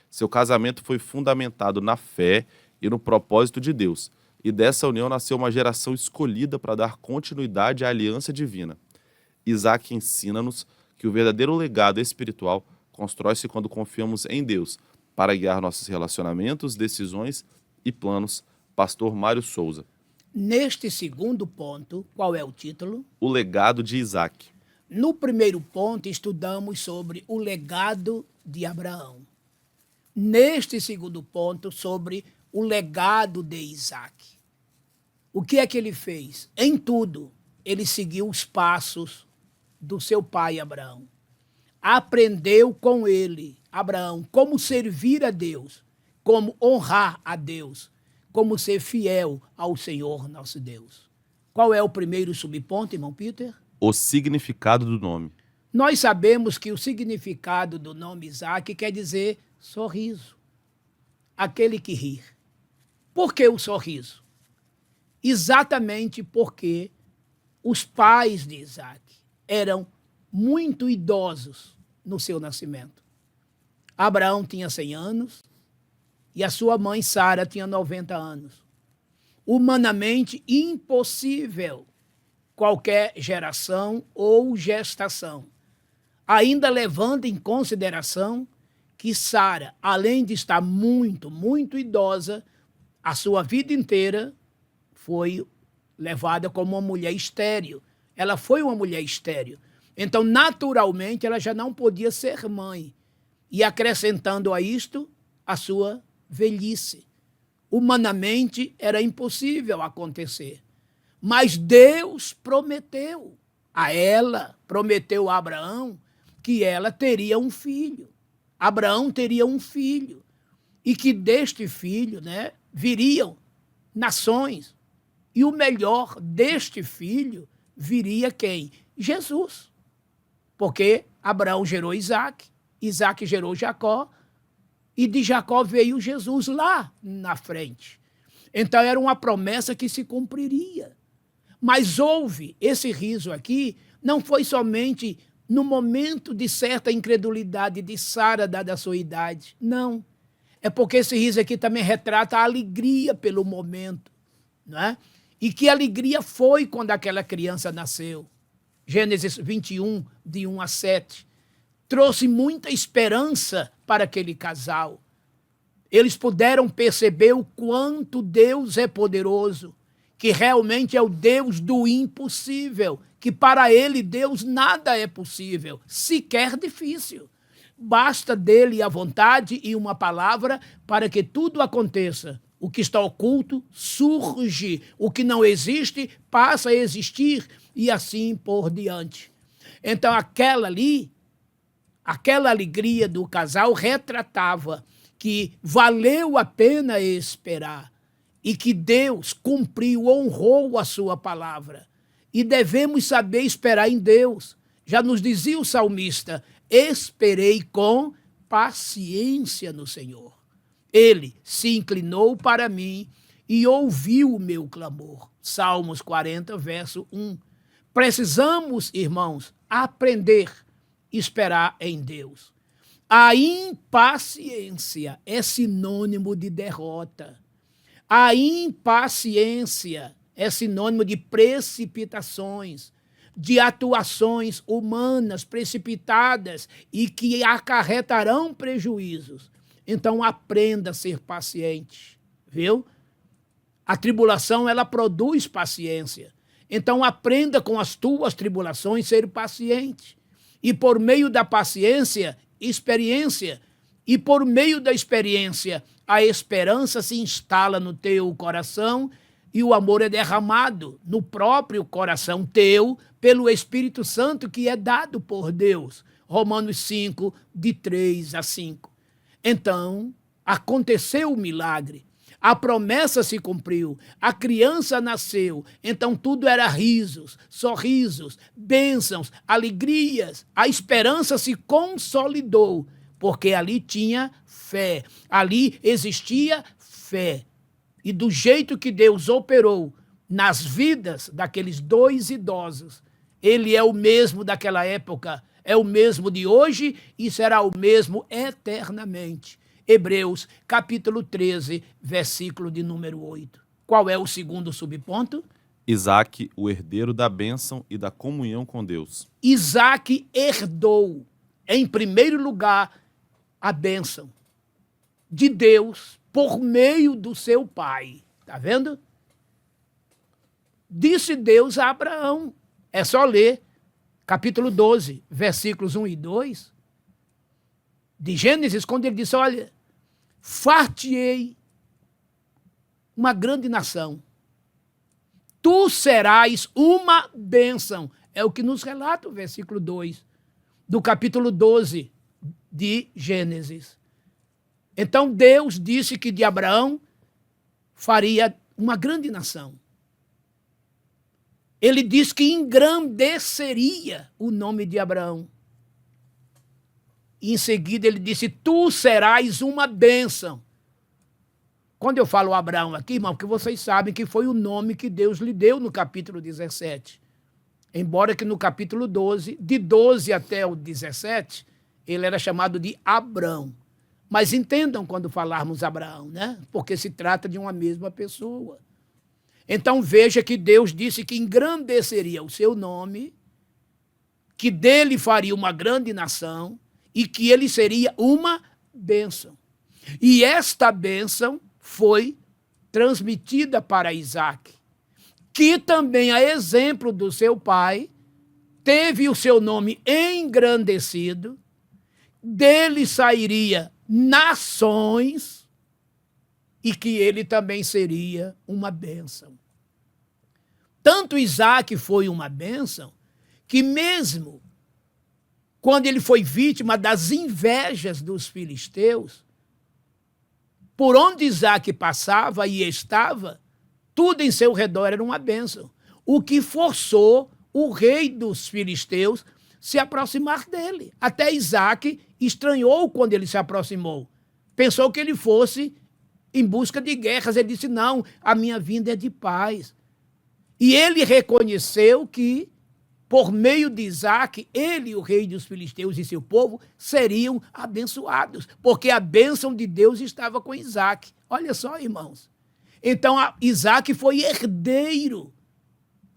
Seu casamento foi fundamentado na fé e no propósito de Deus, e dessa união nasceu uma geração escolhida para dar continuidade à aliança divina. Isaac ensina-nos que o verdadeiro legado espiritual constrói-se quando confiamos em Deus para guiar nossos relacionamentos, decisões e planos. Pastor Mário Souza. Neste segundo ponto, qual é o título? O legado de Isaac. No primeiro ponto, estudamos sobre o legado de Abraão. Neste segundo ponto, sobre o legado de Isaac. O que é que ele fez? Em tudo, ele seguiu os passos do seu pai Abraão. Aprendeu com ele, Abraão, como servir a Deus, como honrar a Deus, como ser fiel ao Senhor nosso Deus. Qual é o primeiro subponto, irmão Peter? O significado do nome. Nós sabemos que o significado do nome Isaac quer dizer sorriso, aquele que ri. Por que o sorriso? Exatamente porque os pais de Isaac eram muito idosos no seu nascimento. Abraão tinha 100 anos e a sua mãe Sara tinha 90 anos. Humanamente impossível qualquer geração ou gestação, ainda levando em consideração que Sara, além de estar muito, muito idosa, a sua vida inteira foi levada como uma mulher estéril. Ela foi uma mulher estéril. Então, naturalmente, ela já não podia ser mãe. E acrescentando a isto, a sua velhice. Humanamente, era impossível acontecer. Mas Deus prometeu a ela, prometeu a Abraão, que ela teria um filho. Abraão teria um filho. E que deste filho, viriam nações. E o melhor deste filho viria quem? Jesus. Porque Abraão gerou Isaac, Isaac gerou Jacó, e de Jacó veio Jesus lá na frente. Então era uma promessa que se cumpriria. Mas houve esse riso aqui, não foi somente no momento de certa incredulidade de Sara, dada a sua idade. Não. É porque esse riso aqui também retrata a alegria pelo momento. Não é? E que alegria foi quando aquela criança nasceu. Gênesis 21, de 1 a 7. Trouxe muita esperança para aquele casal. Eles puderam perceber o quanto Deus é poderoso, que realmente é o Deus do impossível, que para ele, Deus, nada é possível, sequer difícil. Basta dele a vontade e uma palavra para que tudo aconteça. O que está oculto surge, o que não existe passa a existir e assim por diante. Então aquela alegria do casal retratava que valeu a pena esperar e que Deus cumpriu, honrou a sua palavra. E devemos saber esperar em Deus. Já nos dizia o salmista, esperei com paciência no Senhor. Ele se inclinou para mim e ouviu o meu clamor. Salmos 40, verso 1. Precisamos, irmãos, aprender a esperar em Deus. A impaciência é sinônimo de derrota. A impaciência é sinônimo de precipitações, de atuações humanas precipitadas e que acarretarão prejuízos. Então aprenda a ser paciente, viu? A tribulação, ela produz paciência. Então aprenda com as tuas tribulações ser paciente. E por meio da paciência, experiência. E por meio da experiência, a esperança se instala no teu coração e o amor é derramado no próprio coração teu pelo Espírito Santo que é dado por Deus. Romanos 5, de 3 a 5. Então, aconteceu o milagre. A promessa se cumpriu, a criança nasceu, então tudo era risos, sorrisos, bênçãos, alegrias. A esperança se consolidou, porque ali tinha fé, ali existia fé. E do jeito que Deus operou nas vidas daqueles dois idosos, ele é o mesmo daquela época, é o mesmo de hoje e será o mesmo eternamente. Hebreus, capítulo 13, versículo de número 8. Qual é o segundo subponto? Isaac, o herdeiro da bênção e da comunhão com Deus. Isaac herdou, em primeiro lugar, a bênção de Deus por meio do seu pai. Está vendo? Disse Deus a Abraão. É só ler capítulo 12, versículos 1 e 2 de Gênesis, quando ele disse, olha, far-te-ei uma grande nação. Tu serás uma bênção. É o que nos relata o versículo 2 do capítulo 12 de Gênesis. Então Deus disse que de Abraão faria uma grande nação. Ele disse que engrandeceria o nome de Abraão. E em seguida ele disse, tu serás uma bênção. Quando eu falo Abraão aqui, irmão, porque vocês sabem que foi o nome que Deus lhe deu no capítulo 17. Embora que no capítulo 12, de 12 até o 17, ele era chamado de Abrão. Mas entendam quando falarmos Abraão, né? Porque se trata de uma mesma pessoa. Então veja que Deus disse que engrandeceria o seu nome, que dele faria uma grande nação e que ele seria uma bênção. E esta bênção foi transmitida para Isaque, que também, a exemplo do seu pai, teve o seu nome engrandecido, dele sairia nações e que ele também seria uma bênção. Tanto Isaque foi uma bênção que mesmo quando ele foi vítima das invejas dos filisteus, por onde Isaque passava e estava, tudo em seu redor era uma bênção, o que forçou o rei dos filisteus se aproximar dele. Até Isaque estranhou quando ele se aproximou. Pensou que ele fosse em busca de guerras. Ele disse, não, a minha vinda é de paz. E ele reconheceu que, por meio de Isaque, ele, o rei dos filisteus e seu povo, seriam abençoados, porque a bênção de Deus estava com Isaque. Olha só, irmãos. Então, Isaque foi herdeiro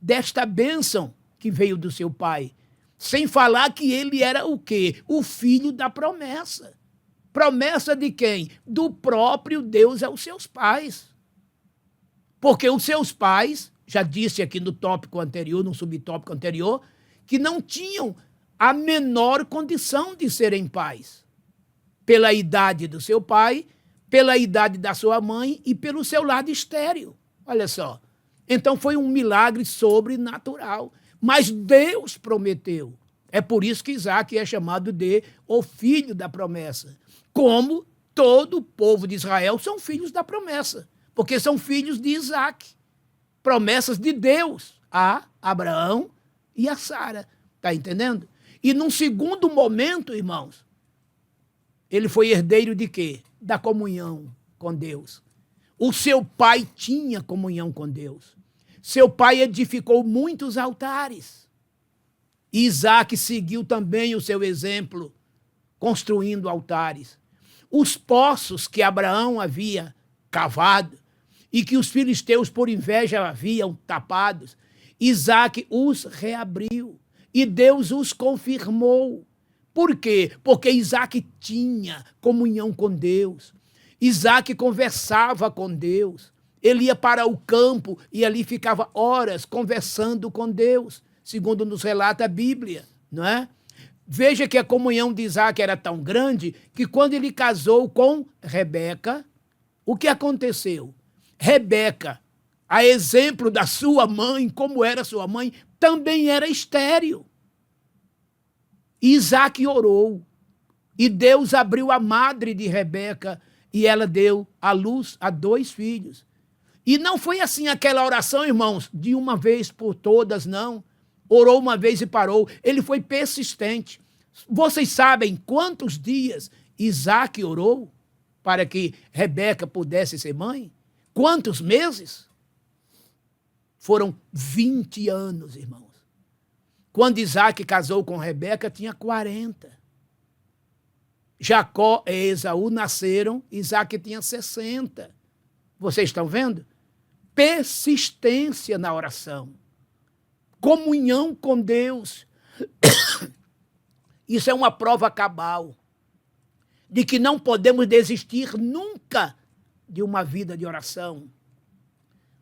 desta bênção que veio do seu pai. Sem falar que ele era o quê? O filho da promessa. Promessa de quem? Do próprio Deus aos seus pais. Porque os seus pais, já disse aqui no tópico anterior, no subtópico anterior, que não tinham a menor condição de serem pais. Pela idade do seu pai, pela idade da sua mãe e pelo seu lado estéril. Olha só. Então foi um milagre sobrenatural. Mas Deus prometeu. É por isso que Isaque é chamado de o filho da promessa. Como todo o povo de Israel são filhos da promessa. Porque são filhos de Isaque. Promessas de Deus a Abraão e a Sara. Está entendendo? E num segundo momento, irmãos, ele foi herdeiro de quê? Da comunhão com Deus. O seu pai tinha comunhão com Deus. Seu pai edificou muitos altares. Isaque seguiu também o seu exemplo, construindo altares. Os poços que Abraão havia cavado e que os filisteus, por inveja, haviam tapados, Isaque os reabriu e Deus os confirmou. Por quê? Porque Isaque tinha comunhão com Deus. Isaque conversava com Deus. Ele ia para o campo e ali ficava horas conversando com Deus, segundo nos relata a Bíblia, não é? Veja que a comunhão de Isaque era tão grande que quando ele casou com Rebeca, o que aconteceu? Rebeca, a exemplo da sua mãe, como era sua mãe, também era estéril. Isaque orou e Deus abriu a madre de Rebeca e ela deu à luz a 2 filhos. E não foi assim aquela oração, irmãos, de uma vez por todas, não. Orou uma vez e parou. Ele foi persistente. Vocês sabem quantos dias Isaque orou para que Rebeca pudesse ser mãe? Quantos meses? Foram 20 anos, irmãos. Quando Isaque casou com Rebeca, tinha 40. Jacó e Esaú nasceram, Isaque tinha 60. Vocês estão vendo? Persistência na oração. Comunhão com Deus. Isso é uma prova cabal de que não podemos desistir nunca de uma vida de oração,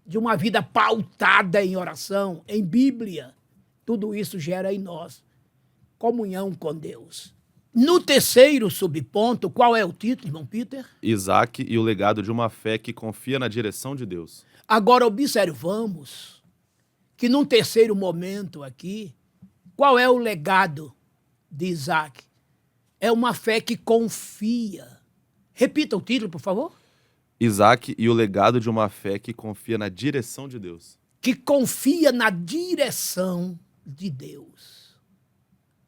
de uma vida pautada em oração, em Bíblia. Tudo isso gera em nós comunhão com Deus. No terceiro subponto, qual é o título, irmão Peter? Isaque e o legado de uma fé que confia na direção de Deus. Agora observamos que num terceiro momento aqui, qual é o legado de Isaque? É uma fé que confia. Repita o título, por favor. Isaque e o legado de uma fé que confia na direção de Deus. Que confia na direção de Deus.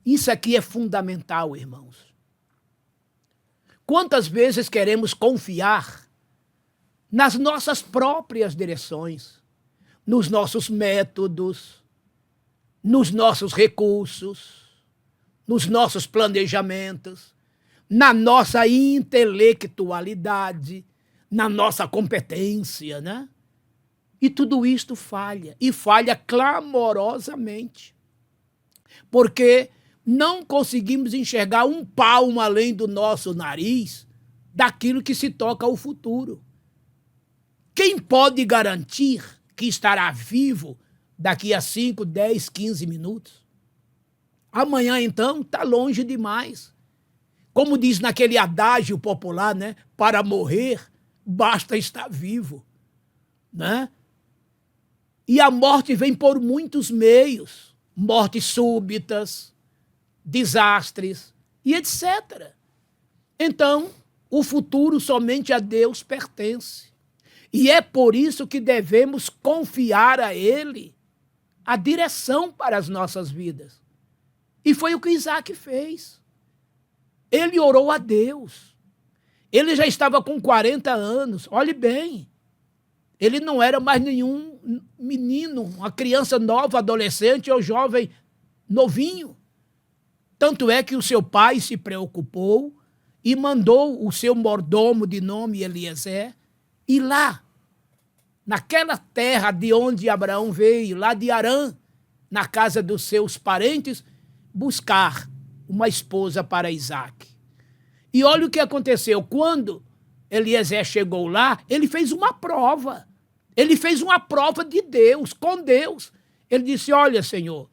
Isso aqui é fundamental, irmãos. Quantas vezes queremos confiar nas nossas próprias direções, nos nossos métodos, nos nossos recursos, nos nossos planejamentos, na nossa intelectualidade, na nossa competência, né? E tudo isto falha, e falha clamorosamente, porque não conseguimos enxergar um palmo além do nosso nariz daquilo que se toca ao futuro. Quem pode garantir que estará vivo daqui a 5, 10, 15 minutos? Amanhã, então, está longe demais. Como diz naquele adágio popular, né? Para morrer, basta estar vivo, né? E a morte vem por muitos meios, mortes súbitas, desastres e etc. Então, o futuro somente a Deus pertence. E é por isso que devemos confiar a Ele a direção para as nossas vidas. E foi o que Isaac fez. Ele orou a Deus. Ele já estava com 40 anos, olhe bem. Ele não era mais nenhum menino, uma criança nova, adolescente ou jovem novinho. Tanto é que o seu pai se preocupou e mandou o seu mordomo de nome Eliezer ir lá, naquela terra de onde Abraão veio, lá de Harã, na casa dos seus parentes, buscar uma esposa para Isaac. E olha o que aconteceu. Quando Eliezer chegou lá, ele fez uma prova. Ele fez uma prova de Deus, com Deus. Ele disse, olha, Senhor,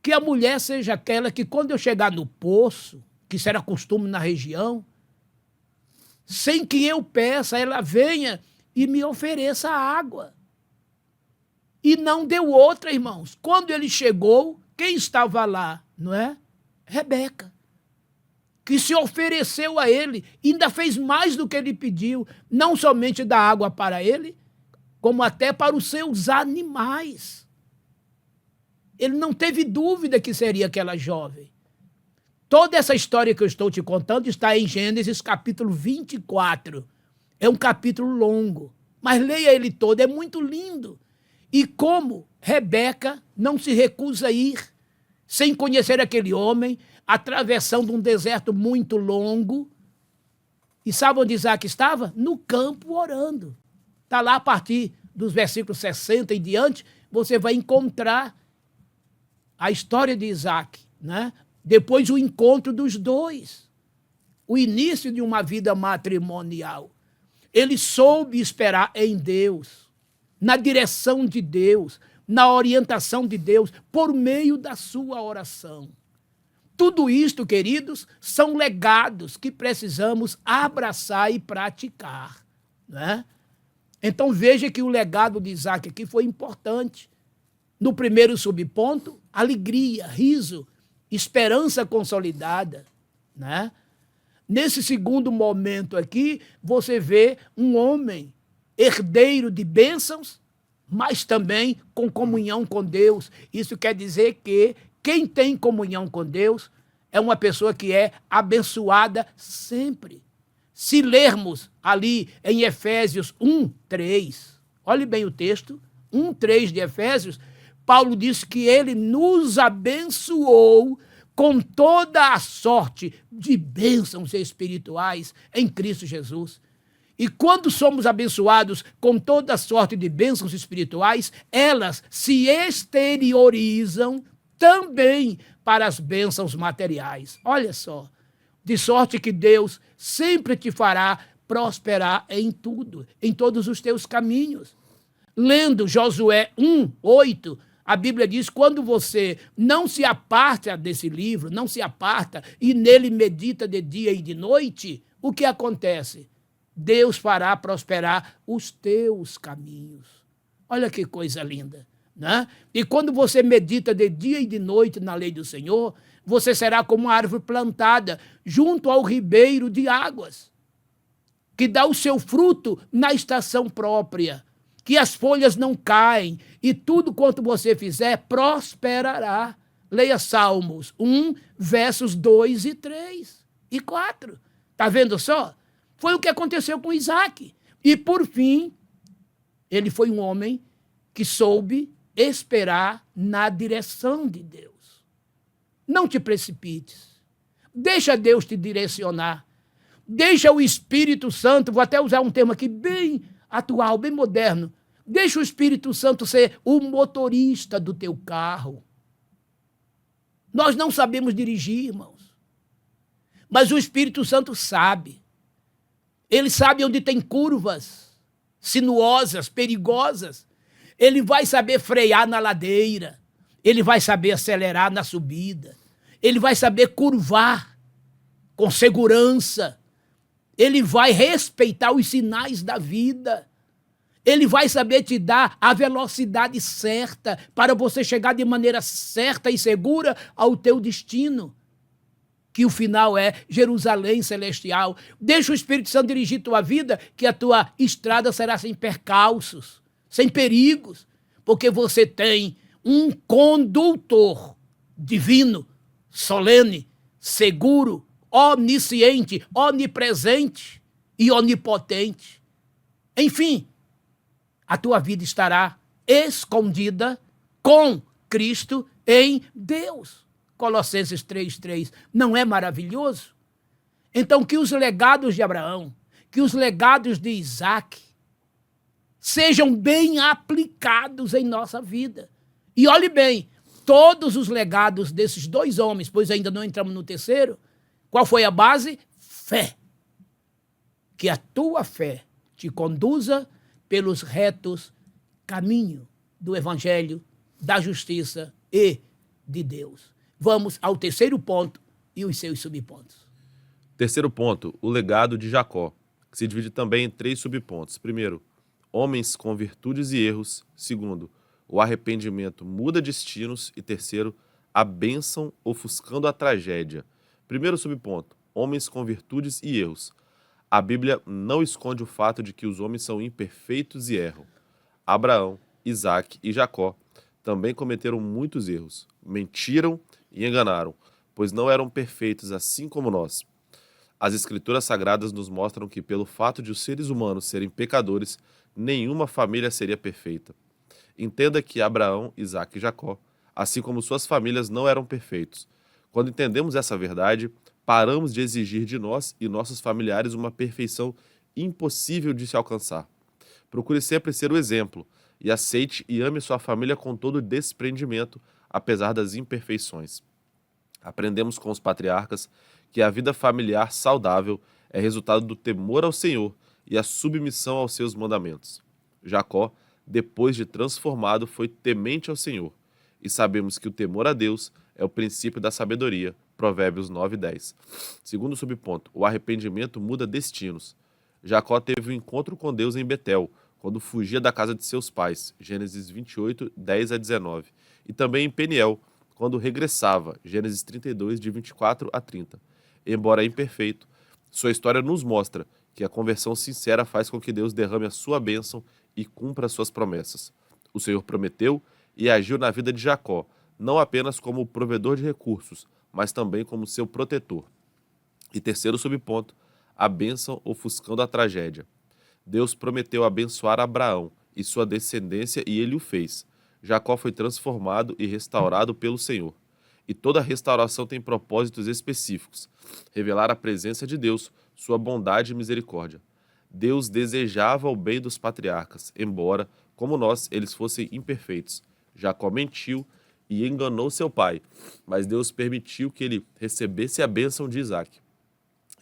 que a mulher seja aquela que quando eu chegar no poço, que isso era costume na região, sem que eu peça, ela venha e me ofereça água. E não deu outra, irmãos. Quando ele chegou, quem estava lá, não é? Rebeca, que se ofereceu a ele, ainda fez mais do que ele pediu, não somente dar água para ele, como até para os seus animais. Ele não teve dúvida que seria aquela jovem. Toda essa história que eu estou te contando está em Gênesis capítulo 24. É um capítulo longo, mas leia ele todo, é muito lindo. E como Rebeca não se recusa a ir, sem conhecer aquele homem, atravessando um deserto muito longo. E sabe onde Isaac estava? No campo orando. Está lá a partir dos versículos 60 e diante, você vai encontrar a história de Isaac, né? Depois o encontro dos dois, o início de uma vida matrimonial. Ele soube esperar em Deus, na direção de Deus, na orientação de Deus, por meio da sua oração. Tudo isto, queridos, são legados que precisamos abraçar e praticar, né? Então veja que o legado de Isaac aqui foi importante. No primeiro subponto, alegria, riso, esperança consolidada, né? Nesse segundo momento aqui, você vê um homem herdeiro de bênçãos, mas também com comunhão com Deus. Isso quer dizer que quem tem comunhão com Deus é uma pessoa que é abençoada sempre. Se lermos ali em Efésios 1:3, olhe bem o texto, 1:3 de Efésios, Paulo diz que ele nos abençoou com toda a sorte de bênçãos espirituais em Cristo Jesus. E quando somos abençoados com toda a sorte de bênçãos espirituais, elas se exteriorizam também para as bênçãos materiais. Olha só, de sorte que Deus sempre te fará prosperar em tudo, em todos os teus caminhos. Lendo Josué 1:8, a Bíblia diz, quando você não se aparta desse livro, não se aparta e nele medita de dia e de noite, o que acontece? Deus fará prosperar os teus caminhos. Olha que coisa linda, né? E quando você medita de dia e de noite na lei do Senhor, você será como uma árvore plantada junto ao ribeiro de águas, que dá o seu fruto na estação própria, que as folhas não caem e tudo quanto você fizer prosperará. Leia Salmos 1, versos 2 e 3 e 4. Está vendo só? Foi o que aconteceu com Isaac. E, por fim, ele foi um homem que soube esperar na direção de Deus. Não te precipites. Deixa Deus te direcionar. Deixa o Espírito Santo, vou até usar um termo aqui bem atual, bem moderno. Deixa o Espírito Santo ser o motorista do teu carro. Nós não sabemos dirigir, irmãos. Mas o Espírito Santo sabe. Ele sabe onde tem curvas sinuosas, perigosas. Ele vai saber frear na ladeira. Ele vai saber acelerar na subida. Ele vai saber curvar com segurança. Ele vai respeitar os sinais da vida. Ele vai saber te dar a velocidade certa para você chegar de maneira certa e segura ao teu destino, que o final é Jerusalém celestial. Deixa o Espírito Santo dirigir tua vida, que a tua estrada será sem percalços, sem perigos, porque você tem um condutor divino, solene, seguro, onisciente, onipresente e onipotente. Enfim, a tua vida estará escondida com Cristo em Deus. Colossenses 3:3. Não é maravilhoso? Então, que os legados de Abraão, que os legados de Isaac, sejam bem aplicados em nossa vida. E olhe bem, todos os legados desses dois homens, pois ainda não entramos no terceiro, qual foi a base? Fé. Que a tua fé te conduza pelos retos caminhos do Evangelho, da justiça e de Deus. Vamos ao terceiro ponto e os seus subpontos. Terceiro ponto, o legado de Jacó, que se divide também em 3 subpontos. Primeiro, homens com virtudes e erros. Segundo, o arrependimento muda destinos. E terceiro, a bênção ofuscando a tragédia. Primeiro subponto, homens com virtudes e erros. A Bíblia não esconde o fato de que os homens são imperfeitos e erram. Abraão, Isaac e Jacó também cometeram muitos erros, mentiram e enganaram, pois não eram perfeitos assim como nós. As Escrituras Sagradas nos mostram que, pelo fato de os seres humanos serem pecadores, nenhuma família seria perfeita. Entenda que Abraão, Isaac e Jacó, assim como suas famílias, não eram perfeitos. Quando entendemos essa verdade, paramos de exigir de nós e nossos familiares uma perfeição impossível de se alcançar. Procure sempre ser o exemplo e aceite e ame sua família com todo desprendimento, apesar das imperfeições. Aprendemos com os patriarcas que a vida familiar saudável é resultado do temor ao Senhor e a submissão aos seus mandamentos. Jacó, depois de transformado, foi temente ao Senhor, e sabemos que o temor a Deus é o princípio da sabedoria. Provérbios 9:10. Segundo subponto, o arrependimento muda destinos. Jacó teve um encontro com Deus em Betel, quando fugia da casa de seus pais, Gênesis 28, 10-19, e também em Peniel, quando regressava, Gênesis 32, de 24 a 30. Embora imperfeito, sua história nos mostra que a conversão sincera faz com que Deus derrame a sua bênção e cumpra suas promessas. O Senhor prometeu e agiu na vida de Jacó, não apenas como provedor de recursos, mas também como seu protetor. E terceiro subponto, a bênção ofuscando a tragédia. Deus prometeu abençoar Abraão e sua descendência e ele o fez. Jacó foi transformado e restaurado pelo Senhor. E toda restauração tem propósitos específicos: revelar a presença de Deus, sua bondade e misericórdia. Deus desejava o bem dos patriarcas, embora, como nós, eles fossem imperfeitos. Jacó mentiu e enganou seu pai, mas Deus permitiu que ele recebesse a bênção de Isaac.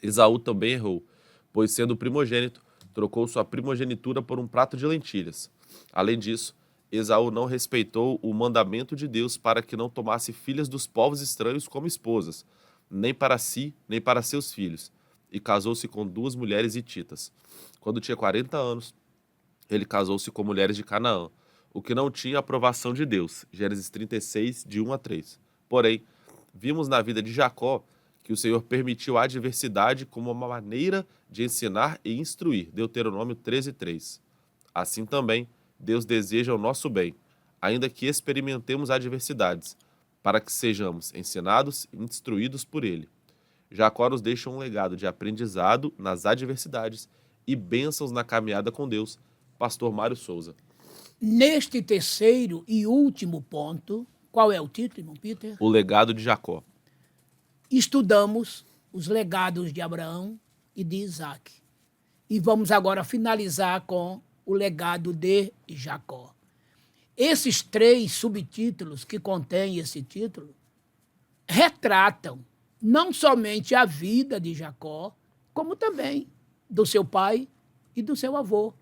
Esaú também errou, pois, sendo primogênito, trocou sua primogenitura por um prato de lentilhas. Além disso, Esaú não respeitou o mandamento de Deus para que não tomasse filhas dos povos estranhos como esposas, nem para si, nem para seus filhos, e casou-se com 2 mulheres hititas. Quando tinha 40 anos, ele casou-se com mulheres de Canaã, o que não tinha aprovação de Deus. Gênesis 36, de 1 a 3. Porém, vimos na vida de Jacó que o Senhor permitiu a adversidade como uma maneira de ensinar e instruir. Deuteronômio 13:3. Assim também, Deus deseja o nosso bem, ainda que experimentemos adversidades, para que sejamos ensinados e instruídos por Ele. Jacó nos deixa um legado de aprendizado nas adversidades e bênçãos na caminhada com Deus. Pastor Mário Souza. Neste terceiro e último ponto, qual é o título, irmão Peter? O legado de Jacó. Estudamos os legados de Abraão e de Isaac. E vamos agora finalizar com o legado de Jacó. Esses 3 subtítulos que contém esse título retratam não somente a vida de Jacó, como também do seu pai e do seu avô.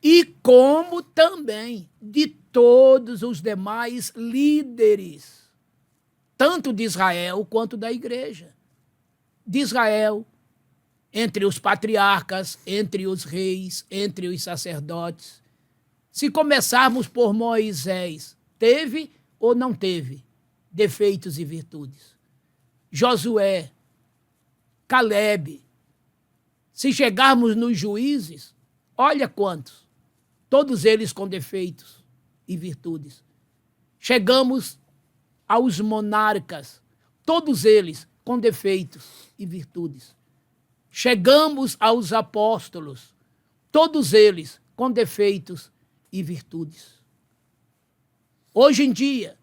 E como também de todos os demais líderes, tanto de Israel quanto da igreja. De Israel, entre os patriarcas, entre os reis, entre os sacerdotes. Se começarmos por Moisés, teve ou não teve defeitos e virtudes? Josué, Calebe. Se chegarmos nos juízes, olha quantos, todos eles com defeitos e virtudes. Chegamos aos monarcas, todos eles com defeitos e virtudes. Chegamos aos apóstolos, todos eles com defeitos e virtudes. Hoje em dia,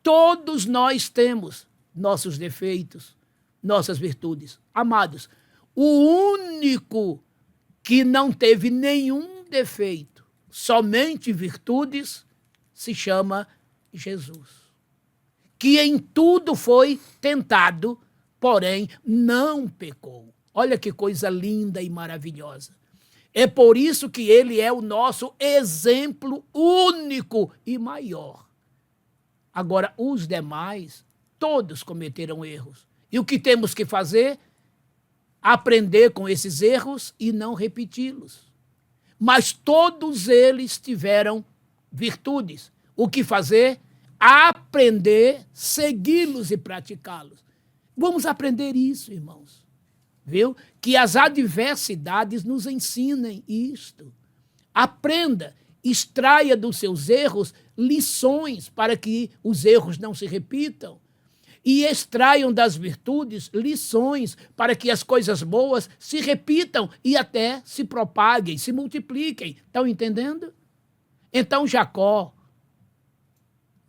todos nós temos nossos defeitos, nossas virtudes. Amados, o único que não teve nenhum defeito, somente virtudes, se chama Jesus. Que em tudo foi tentado, porém não pecou. Olha que coisa linda e maravilhosa. É por isso que ele é o nosso exemplo único e maior. Agora, os demais, todos cometeram erros. E o que temos que fazer? Aprender com esses erros e não repeti-los. Mas todos eles tiveram virtudes. O que fazer? Aprender, segui-los e praticá-los. Vamos aprender isso, irmãos. Viu? Que as adversidades nos ensinem isto. Aprenda, extraia dos seus erros lições para que os erros não se repitam. E extraiam das virtudes lições para que as coisas boas se repitam e até se propaguem, se multipliquem. Estão entendendo? Então Jacó,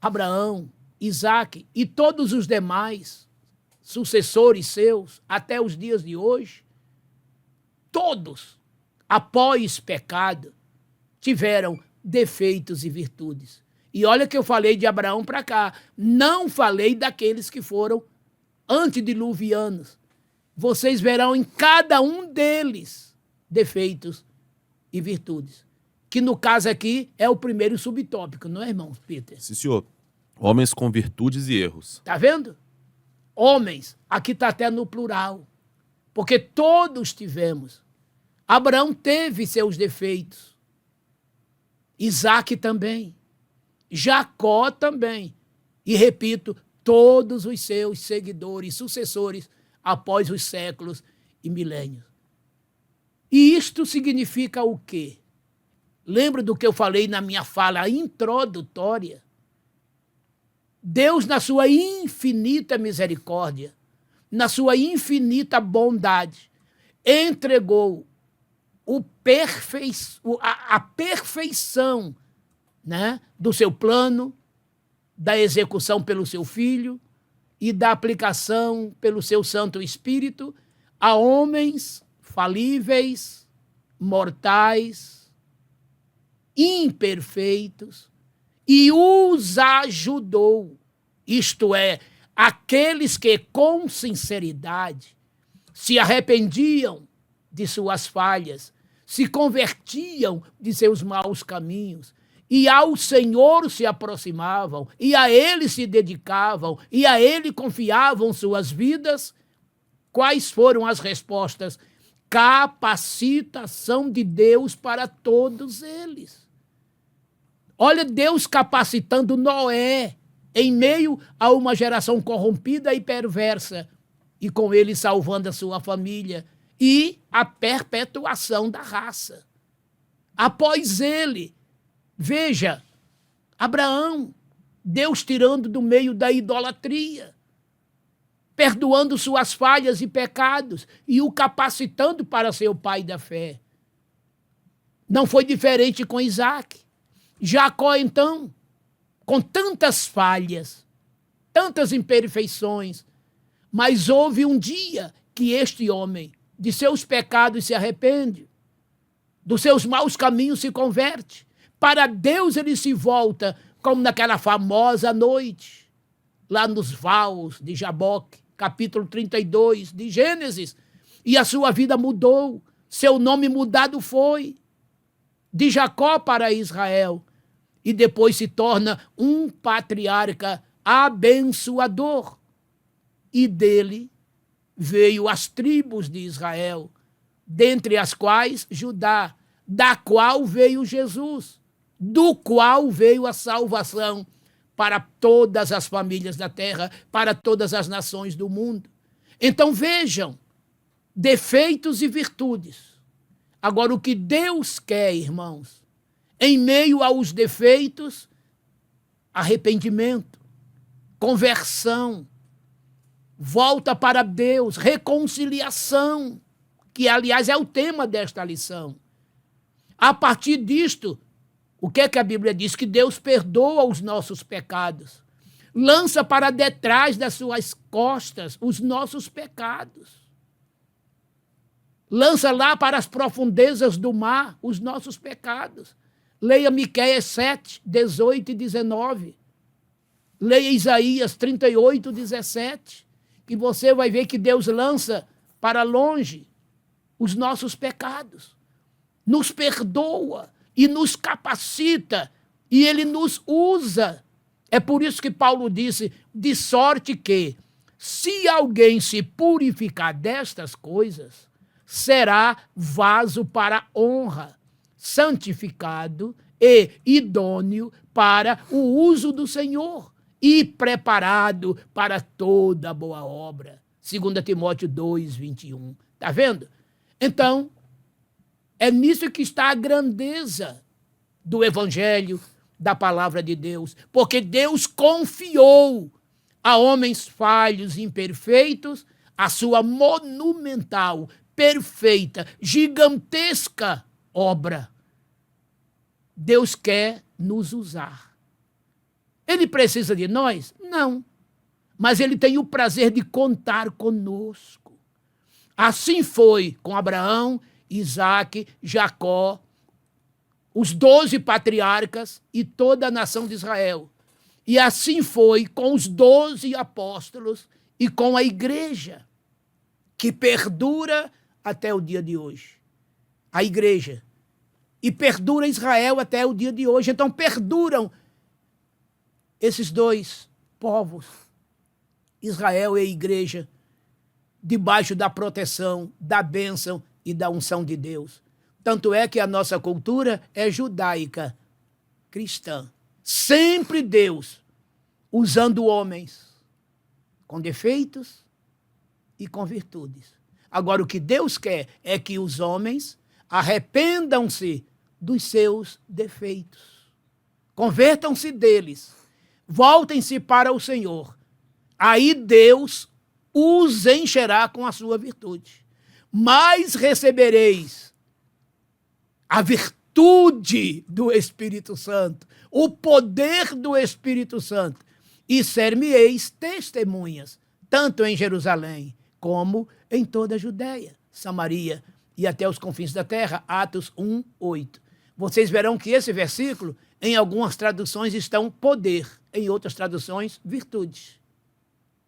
Abraão, Isaac e todos os demais sucessores seus, até os dias de hoje, todos, após pecado, tiveram defeitos e virtudes. E olha que eu falei de Abraão para cá, não falei daqueles que foram antediluvianos. Vocês verão em cada um deles defeitos e virtudes. Que no caso aqui é o primeiro subtópico, não é, irmão Peter? Sim, senhor. Homens com virtudes e erros. Tá vendo? Homens, aqui está até no plural, porque todos tivemos. Abraão teve seus defeitos, Isaac também, Jacó também, e repito, todos os seus seguidores, sucessores, após os séculos e milênios. E isto significa o quê? Lembra do que eu falei na minha fala introdutória? Deus, na sua infinita misericórdia, na sua infinita bondade, entregou a perfeição, né, do seu plano, da execução pelo seu Filho e da aplicação pelo seu Santo Espírito a homens falíveis, mortais, imperfeitos, e os ajudou, isto é, aqueles que com sinceridade se arrependiam de suas falhas, se convertiam de seus maus caminhos, e ao Senhor se aproximavam, e a Ele se dedicavam, e a Ele confiavam suas vidas. Quais foram as respostas? Capacitação de Deus para todos eles. Olha Deus capacitando Noé em meio a uma geração corrompida e perversa, e com ele salvando a sua família e a perpetuação da raça. Após ele, veja, Abraão, Deus tirando do meio da idolatria, perdoando suas falhas e pecados e o capacitando para ser o pai da fé. Não foi diferente com Isaac. Jacó, então, com tantas falhas, tantas imperfeições, mas houve um dia que este homem de seus pecados se arrepende, dos seus maus caminhos se converte. Para Deus ele se volta, como naquela famosa noite, lá nos vales de Jaboque, capítulo 32 de Gênesis, e a sua vida mudou, seu nome mudado foi, de Jacó para Israel, e depois se torna um patriarca abençoador. E dele veio as tribos de Israel, dentre as quais Judá, da qual veio Jesus, do qual veio a salvação para todas as famílias da terra, para todas as nações do mundo. Então vejam, defeitos e virtudes. Agora, o que Deus quer, irmãos, em meio aos defeitos, arrependimento, conversão, volta para Deus, reconciliação, que, aliás, é o tema desta lição. A partir disto, o que é que a Bíblia diz? Que Deus perdoa os nossos pecados, lança para detrás das suas costas os nossos pecados, lança lá para as profundezas do mar os nossos pecados. Leia Miqueias 7, 18 e 19. Leia Isaías 38, 17. Que você vai ver que Deus lança para longe os nossos pecados, nos perdoa e nos capacita, e ele nos usa. É por isso que Paulo disse, de sorte que, se alguém se purificar destas coisas, será vaso para honra, santificado e idôneo para o uso do Senhor e preparado para toda boa obra. 2 Timóteo 2, 21. Está vendo? Então, é nisso que está a grandeza do Evangelho, da palavra de Deus, porque Deus confiou a homens falhos e imperfeitos a sua monumental, perfeita, gigantesca obra. Deus quer nos usar. Ele precisa de nós? Não. Mas ele tem o prazer de contar conosco. Assim foi com Abraão, Isaque, Jacó, os 12 patriarcas e toda a nação de Israel. E assim foi com os 12 apóstolos e com a igreja, que perdura até o dia de hoje. A igreja. E perdura Israel até o dia de hoje. Então perduram esses dois povos, Israel e a igreja, debaixo da proteção, da bênção e da unção de Deus. Tanto é que a nossa cultura é judaica, cristã. Sempre Deus usando homens com defeitos e com virtudes. Agora, o que Deus quer é que os homens arrependam-se dos seus defeitos. Convertam-se deles. Voltem-se para o Senhor. Aí Deus os encherá com a sua virtude. Mas recebereis a virtude do Espírito Santo, o poder do Espírito Santo, e ser-me-eis testemunhas, tanto em Jerusalém como em toda a Judéia, Samaria e até os confins da terra. Atos 1, 8. Vocês verão que esse versículo, em algumas traduções, estão poder, em outras traduções, virtude.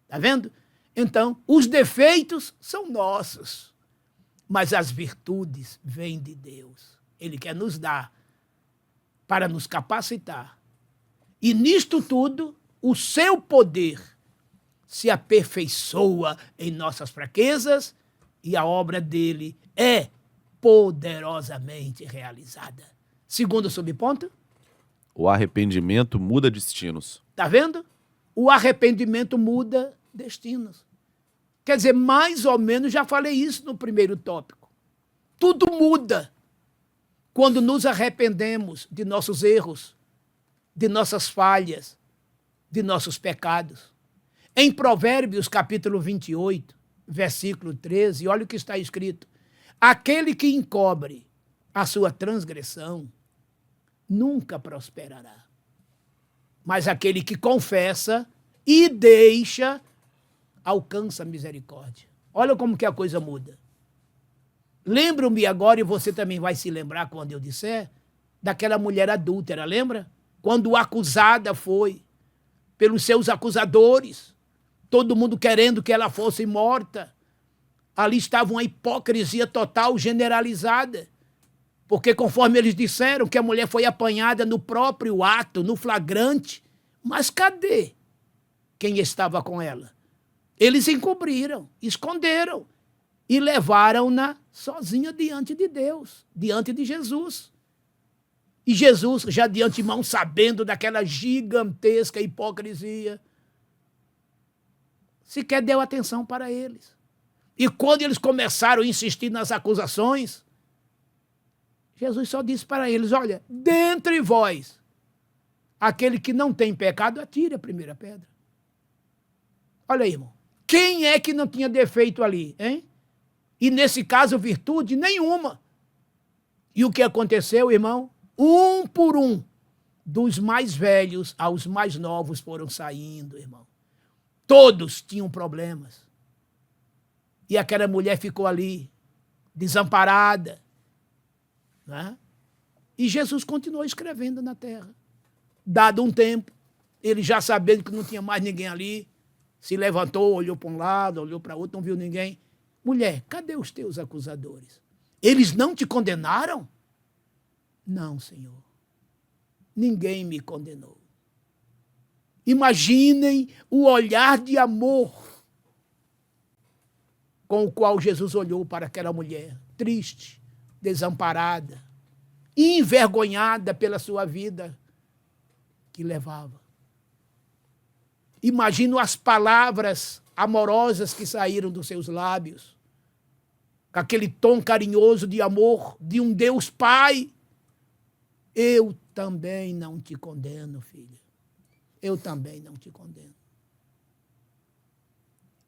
Está vendo? Então, os defeitos são nossos, mas as virtudes vêm de Deus. Ele quer nos dar para nos capacitar. E nisto tudo, o seu poder se aperfeiçoa em nossas fraquezas e a obra dele é poderosamente realizada. Segundo subponto. O arrependimento muda destinos. Está vendo? O arrependimento muda destinos. Quer dizer, mais ou menos, já falei isso no primeiro tópico. Tudo muda quando nos arrependemos de nossos erros, de nossas falhas, de nossos pecados. Em Provérbios, capítulo 28, versículo 13, olha o que está escrito. Aquele que encobre a sua transgressão nunca prosperará. Mas aquele que confessa e deixa alcança misericórdia. Olha como que a coisa muda. Lembro-me agora, e você também vai se lembrar quando eu disser, daquela mulher adúltera, lembra? Quando acusada foi pelos seus acusadores, todo mundo querendo que ela fosse morta. Ali estava uma hipocrisia total, generalizada. Porque conforme eles disseram que a mulher foi apanhada no próprio ato, no flagrante, mas cadê quem estava com ela? Eles encobriram, esconderam e levaram-na sozinha diante de Deus, diante de Jesus. E Jesus, já de antemão, sabendo daquela gigantesca hipocrisia, sequer deu atenção para eles. E quando eles começaram a insistir nas acusações, Jesus só disse para eles, olha, dentre vós, aquele que não tem pecado, atire a primeira pedra. Olha aí, irmão. Quem é que não tinha defeito ali, hein? E nesse caso, virtude nenhuma. E o que aconteceu, irmão? Um por um, dos mais velhos aos mais novos foram saindo, irmão. Todos tinham problemas. E aquela mulher ficou ali, desamparada. Né? E Jesus continuou escrevendo na terra. Dado um tempo, ele já sabendo que não tinha mais ninguém ali, se levantou, olhou para um lado, olhou para outro, não viu ninguém. Mulher, cadê os teus acusadores? Eles não te condenaram? Não, Senhor. Ninguém me condenou. Imaginem o olhar de amor com o qual Jesus olhou para aquela mulher, triste, desamparada, envergonhada pela sua vida que levava. Imagino as palavras amorosas que saíram dos seus lábios, com aquele tom carinhoso de amor de um Deus Pai. Eu também não te condeno, filha. Eu também não te condeno.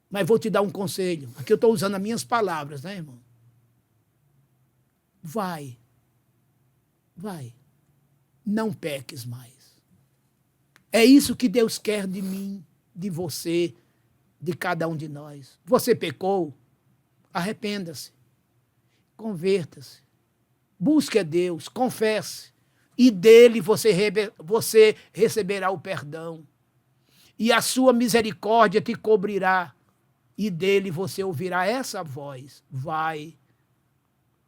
Mas vou te dar um conselho. Aqui eu estou usando as minhas palavras, né, irmão? Vai. Não peques mais. É isso que Deus quer de mim, de você, de cada um de nós. Você pecou? Arrependa-se. Converta-se. Busque a Deus, confesse. E dele você receberá o perdão. E a sua misericórdia te cobrirá. E dele você ouvirá essa voz. Vai,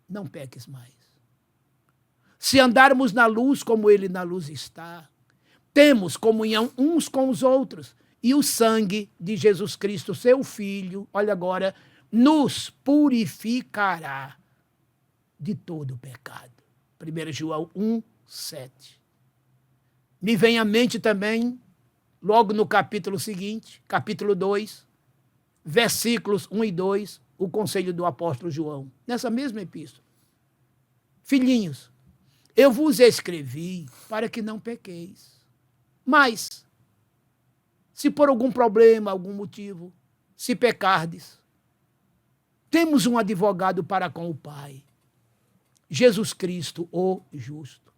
não peques mais. Se andarmos na luz como ele na luz está, temos comunhão uns com os outros. E o sangue de Jesus Cristo, seu Filho, olha agora, nos purificará de todo o pecado. 1 João 1:7. Me vem à mente também, logo no capítulo seguinte, capítulo 2, versículos 1 e 2, o conselho do apóstolo João, nessa mesma epístola. Filhinhos, eu vos escrevi para que não pequeis. Mas, se por algum problema, algum motivo, se pecardes, temos um advogado para com o Pai, Jesus Cristo, o justo,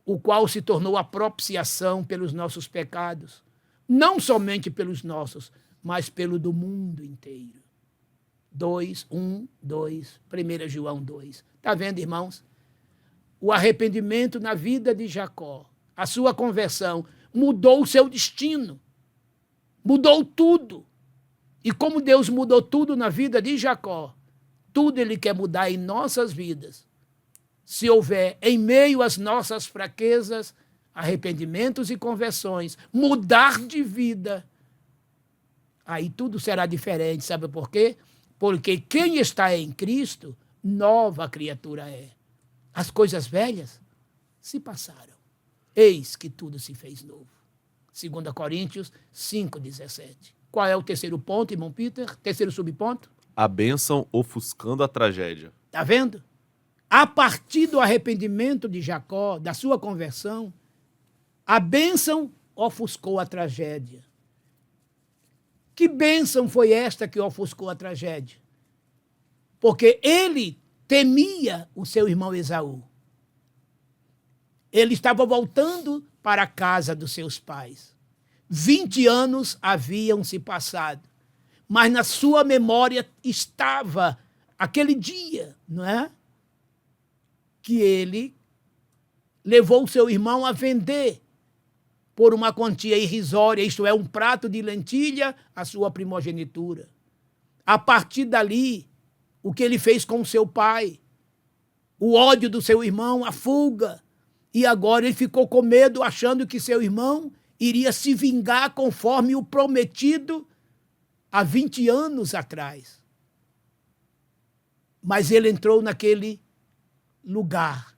o qual se tornou a propiciação pelos nossos pecados, não somente pelos nossos, mas pelo do mundo inteiro. 1 João 2. Está vendo, irmãos? O arrependimento na vida de Jacó, a sua conversão, mudou o seu destino. Mudou tudo. E como Deus mudou tudo na vida de Jacó, tudo ele quer mudar em nossas vidas. Se houver, em meio às nossas fraquezas, arrependimentos e conversões, mudar de vida, aí tudo será diferente. Sabe por quê? Porque quem está em Cristo, nova criatura é. As coisas velhas se passaram. Eis que tudo se fez novo. 2 Coríntios 5:17. Qual é o terceiro ponto, irmão Peter? Terceiro subponto? A bênção ofuscando a tragédia. Está vendo? A partir do arrependimento de Jacó, da sua conversão, a bênção ofuscou a tragédia. Que bênção foi esta que ofuscou a tragédia? Porque ele temia o seu irmão Esaú. Ele estava voltando para a casa dos seus pais. 20 anos haviam se passado, mas na sua memória estava aquele dia, não é? Que ele levou o seu irmão a vender por uma quantia irrisória, isto é, um prato de lentilha, a sua primogenitura. A partir dali, o que ele fez com o seu pai, o ódio do seu irmão, a fuga, e agora ele ficou com medo, achando que seu irmão iria se vingar conforme o prometido há 20 anos atrás. Mas ele entrou naquele lugar,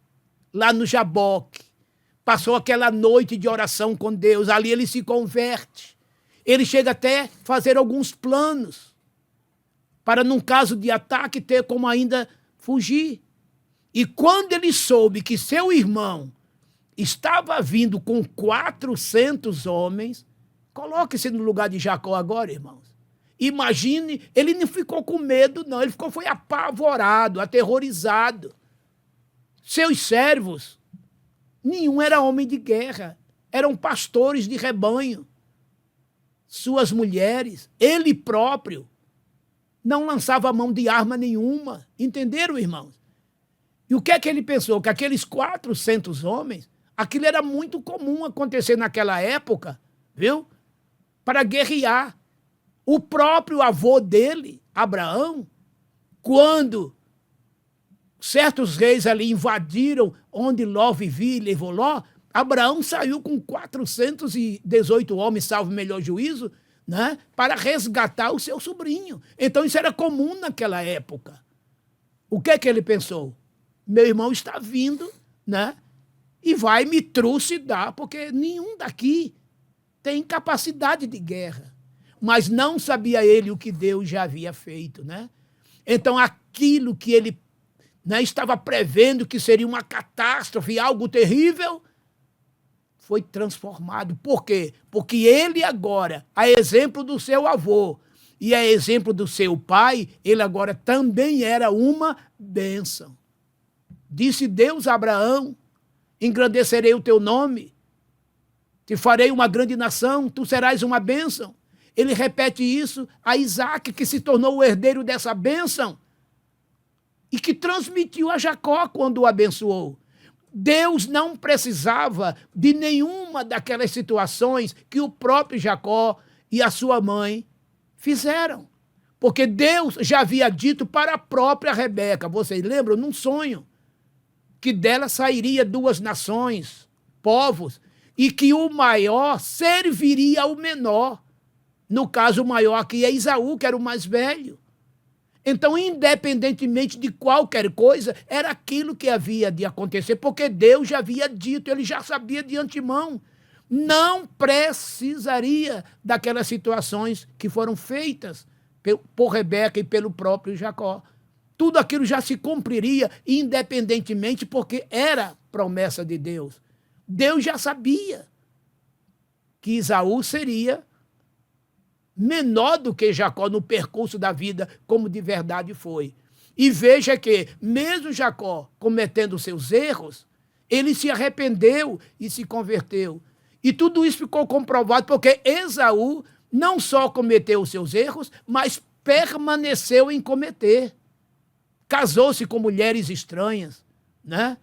lá no Jaboque, passou aquela noite de oração com Deus, ali ele se converte. Ele chega até fazer alguns planos para, num caso de ataque, ter como ainda fugir. E quando ele soube que seu irmão estava vindo com 400 homens, coloque-se no lugar de Jacó agora, irmãos. Imagine, ele não ficou com medo, não, ele foi apavorado, aterrorizado. Seus servos, nenhum era homem de guerra, eram pastores de rebanho. Suas mulheres, ele próprio, não lançava a mão de arma nenhuma. Entenderam, irmãos? E o que é que ele pensou? Que aqueles 400 homens, aquilo era muito comum acontecer naquela época, viu? Para guerrear. O próprio avô dele, Abraão, quando certos reis ali invadiram onde Ló vivia e levou Ló, Abraão saiu com 418 homens, salvo melhor juízo, né, para resgatar o seu sobrinho. Então isso era comum naquela época. O que é que ele pensou? Meu irmão está vindo, né, e vai me trucidar, porque nenhum daqui tem capacidade de guerra. Mas não sabia ele o que Deus já havia feito, né? Então aquilo que ele, né, estava prevendo que seria uma catástrofe, algo terrível, foi transformado. Por quê? Porque ele agora, a exemplo do seu avô e a exemplo do seu pai, ele agora também era uma bênção. Disse Deus a Abraão: engrandecerei o teu nome, te farei uma grande nação, tu serás uma bênção. Ele repete isso a Isaac, que se tornou o herdeiro dessa bênção e que transmitiu a Jacó quando o abençoou. Deus não precisava de nenhuma daquelas situações que o próprio Jacó e a sua mãe fizeram, porque Deus já havia dito para a própria Rebeca, vocês lembram, num sonho, que dela sairia 2 nações, povos, e que o maior serviria ao menor. No caso, o maior aqui é Esaú, que era o mais velho. Então, independentemente de qualquer coisa, era aquilo que havia de acontecer, porque Deus já havia dito, ele já sabia de antemão. Não precisaria daquelas situações que foram feitas por Rebeca e pelo próprio Jacó. Tudo aquilo já se cumpriria independentemente, porque era promessa de Deus. Deus já sabia que Esaú seria menor do que Jacó no percurso da vida, como de verdade foi. E veja que, mesmo Jacó cometendo seus erros, ele se arrependeu e se converteu. E tudo isso ficou comprovado porque Esaú não só cometeu os seus erros, mas permaneceu em cometer. Casou-se com mulheres estranhas, né?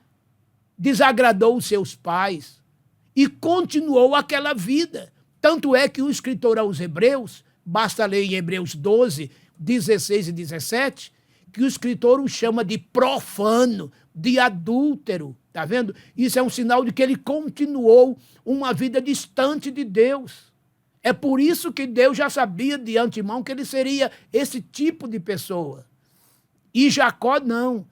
Desagradou os seus pais e continuou aquela vida. Tanto é que o escritor aos Hebreus, basta ler em Hebreus 12, 16 e 17, que o escritor o chama de profano, de adúltero, tá vendo? Isso é um sinal de que ele continuou uma vida distante de Deus. É por isso que Deus já sabia de antemão que ele seria esse tipo de pessoa. E Jacó não.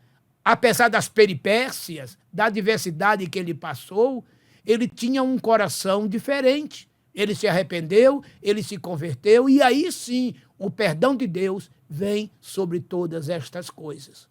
Apesar das peripécias, da adversidade que ele passou, ele tinha um coração diferente. Ele se arrependeu, ele se converteu, e aí sim o perdão de Deus vem sobre todas estas coisas.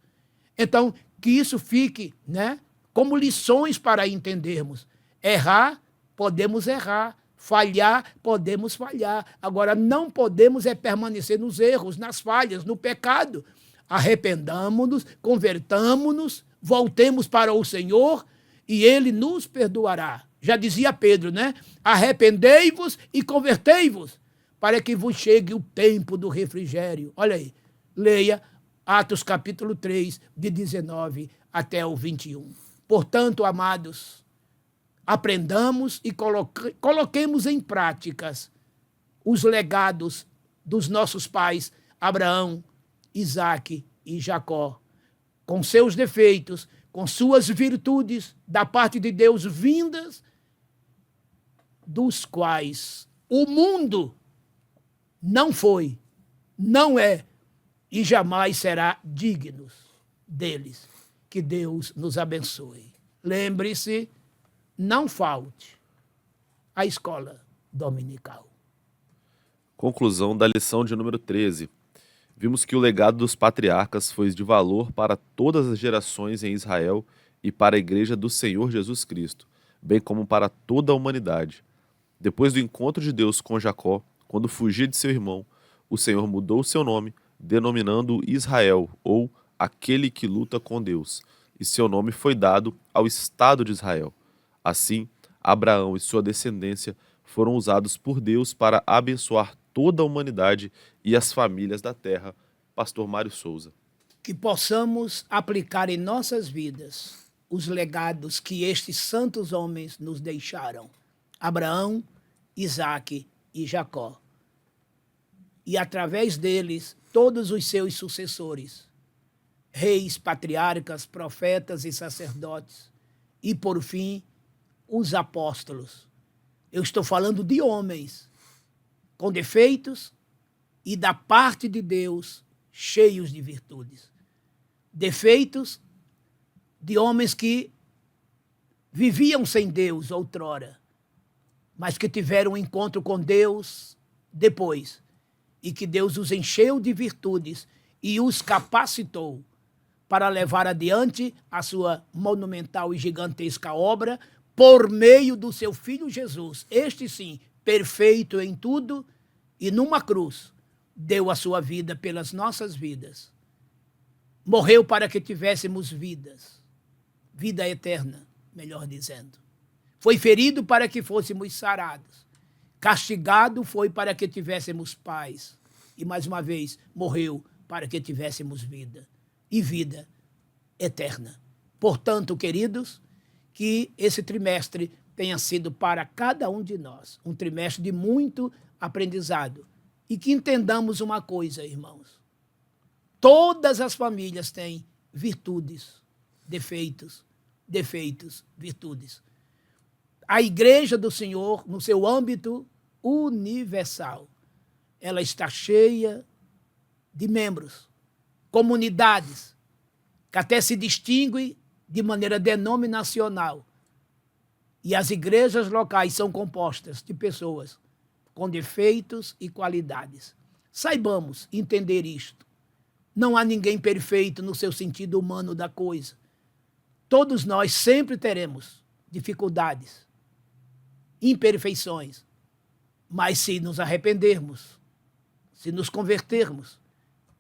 Então, que isso fique, né, como lições para entendermos. Errar, podemos errar. Falhar, podemos falhar. Agora, não podemos permanecer nos erros, nas falhas, no pecado. Arrependamo-nos, convertamo-nos, voltemos para o Senhor e Ele nos perdoará. Já dizia Pedro, né? Arrependei-vos e convertei-vos, para que vos chegue o tempo do refrigério. Olha aí, leia Atos capítulo 3, de 19 até o 21. Portanto, amados, aprendamos e coloquemos em práticas os legados dos nossos pais, Abraão, Isaque e Jacó, com seus defeitos, com suas virtudes da parte de Deus vindas, dos quais o mundo não foi, não é e jamais será digno deles. Que Deus nos abençoe. Lembre-se, não falte à escola dominical. Conclusão da lição de número 13. Vimos que o legado dos patriarcas foi de valor para todas as gerações em Israel e para a igreja do Senhor Jesus Cristo, bem como para toda a humanidade. Depois do encontro de Deus com Jacó, quando fugia de seu irmão, o Senhor mudou seu nome, denominando-o Israel, ou aquele que luta com Deus, e seu nome foi dado ao Estado de Israel. Assim, Abraão e sua descendência foram usados por Deus para abençoar toda a humanidade e as famílias da terra. Pastor Mário Souza. Que possamos aplicar em nossas vidas os legados que estes santos homens nos deixaram. Abraão, Isaque e Jacó. E através deles, todos os seus sucessores, reis, patriarcas, profetas e sacerdotes. E, por fim, os apóstolos. Eu estou falando de homens com defeitos e da parte de Deus cheios de virtudes. Defeitos de homens que viviam sem Deus outrora, mas que tiveram um encontro com Deus depois, e que Deus os encheu de virtudes e os capacitou para levar adiante a sua monumental e gigantesca obra por meio do seu Filho Jesus. Este sim, perfeito em tudo e numa cruz, deu a sua vida pelas nossas vidas. Morreu para que tivéssemos vidas, vida eterna, melhor dizendo. Foi ferido para que fôssemos sarados. Castigado foi para que tivéssemos paz. E mais uma vez, morreu para que tivéssemos vida. E vida eterna. Portanto, queridos, que esse trimestre tenha sido para cada um de nós um trimestre de muito aprendizado. E que entendamos uma coisa, irmãos. Todas as famílias têm virtudes, defeitos, virtudes. A igreja do Senhor, no seu âmbito universal, ela está cheia de membros, comunidades, que até se distinguem de maneira denominacional. E as igrejas locais são compostas de pessoas com defeitos e qualidades. Saibamos entender isto. Não há ninguém perfeito no seu sentido humano da coisa. Todos nós sempre teremos dificuldades, imperfeições, mas se nos arrependermos, se nos convertermos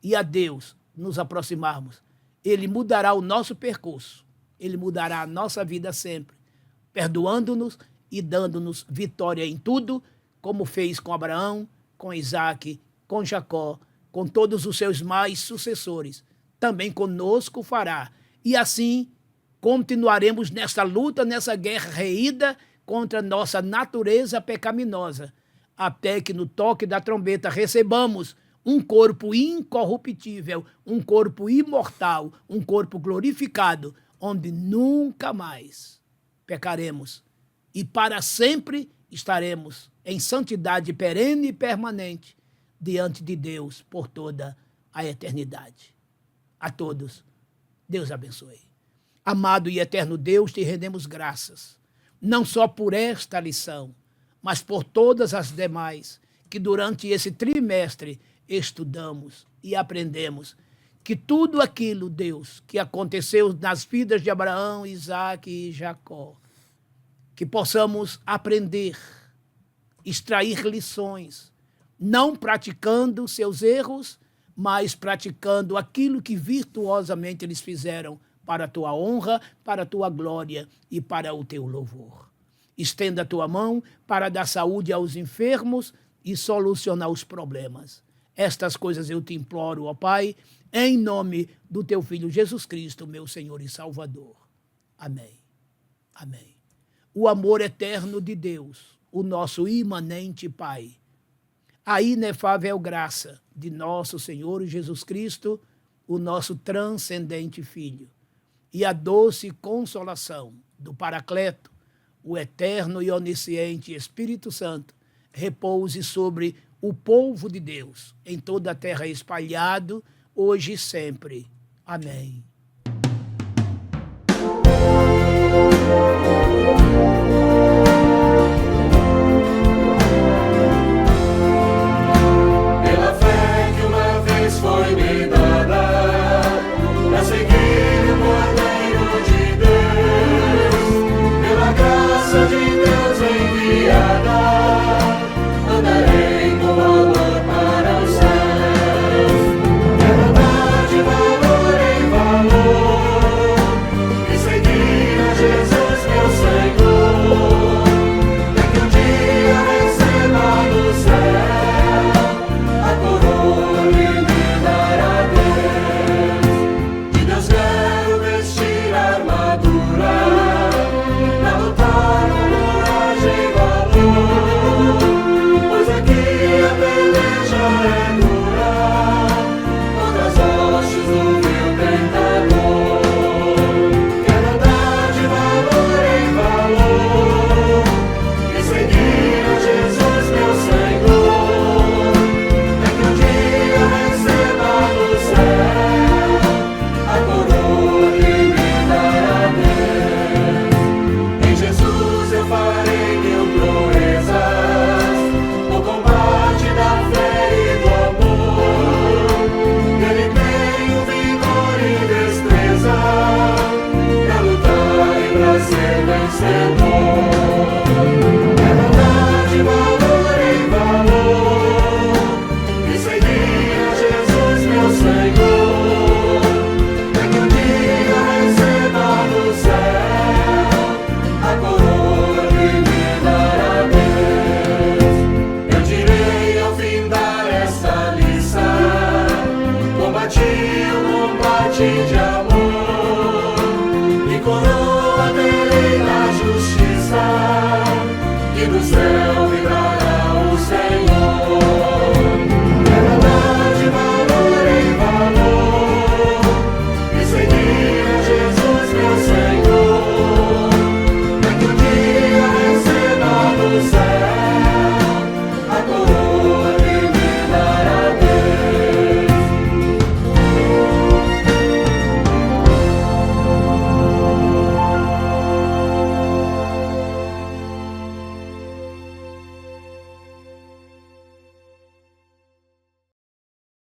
e a Deus nos aproximarmos, Ele mudará o nosso percurso, Ele mudará a nossa vida sempre, perdoando-nos e dando-nos vitória em tudo, como fez com Abraão, com Isaque, com Jacó, com todos os seus mais sucessores. Também conosco fará. E assim continuaremos nessa luta, nessa guerra reída contra nossa natureza pecaminosa, até que no toque da trombeta recebamos um corpo incorruptível, um corpo imortal, um corpo glorificado, onde nunca mais pecaremos e para sempre estaremos em santidade perene e permanente diante de Deus por toda a eternidade. A todos, Deus abençoe. Amado e eterno Deus, te rendemos graças, não só por esta lição, mas por todas as demais que durante esse trimestre estudamos e aprendemos que tudo aquilo, Deus, que aconteceu nas vidas de Abraão, Isaque e Jacó, que possamos aprender extrair lições, não praticando seus erros, mas praticando aquilo que virtuosamente eles fizeram para a tua honra, para a tua glória e para o teu louvor. Estenda a tua mão para dar saúde aos enfermos e solucionar os problemas. Estas coisas eu te imploro, ó Pai, em nome do teu Filho Jesus Cristo, meu Senhor e Salvador. Amém. Amém. O amor eterno de Deus, o nosso imanente Pai, a inefável graça de nosso Senhor Jesus Cristo, o nosso transcendente Filho, e a doce consolação do Paracleto, o eterno e onisciente Espírito Santo, repouse sobre o povo de Deus, em toda a terra espalhado, hoje e sempre. Amém. Pela fé que uma vez foi me dada, pra seguir o Cordeiro de Deus, pela graça de Deus enviada, andarei com amor para os céus. É verdade, valor em valor, e seguir a Jesus meu Senhor, é que um dia receba no céu a coroa que me dará Deus. De Deus quero vestir a armadura, pra lutar com coragem e valor, pois aqui a peleja é dura, contra as hostes do vil tentador. Quero andar de valor em valor, e seguir a Jesus meu Senhor, é que um dia receba no céu a coroa que me dará Deus. Em Jesus eu farei mil proezas, no combate da fé e do amor. Nele tenho vigor e destreza, pra lutar e pra ser vencedor. É verdade, valor em valor, e seguir a Jesus meu Senhor, é que um dia receba no céu a coroa que me dará Deus. Eu direi ao findar esta liça, combati o combate de amor, e coroa terei na justiça, que do céu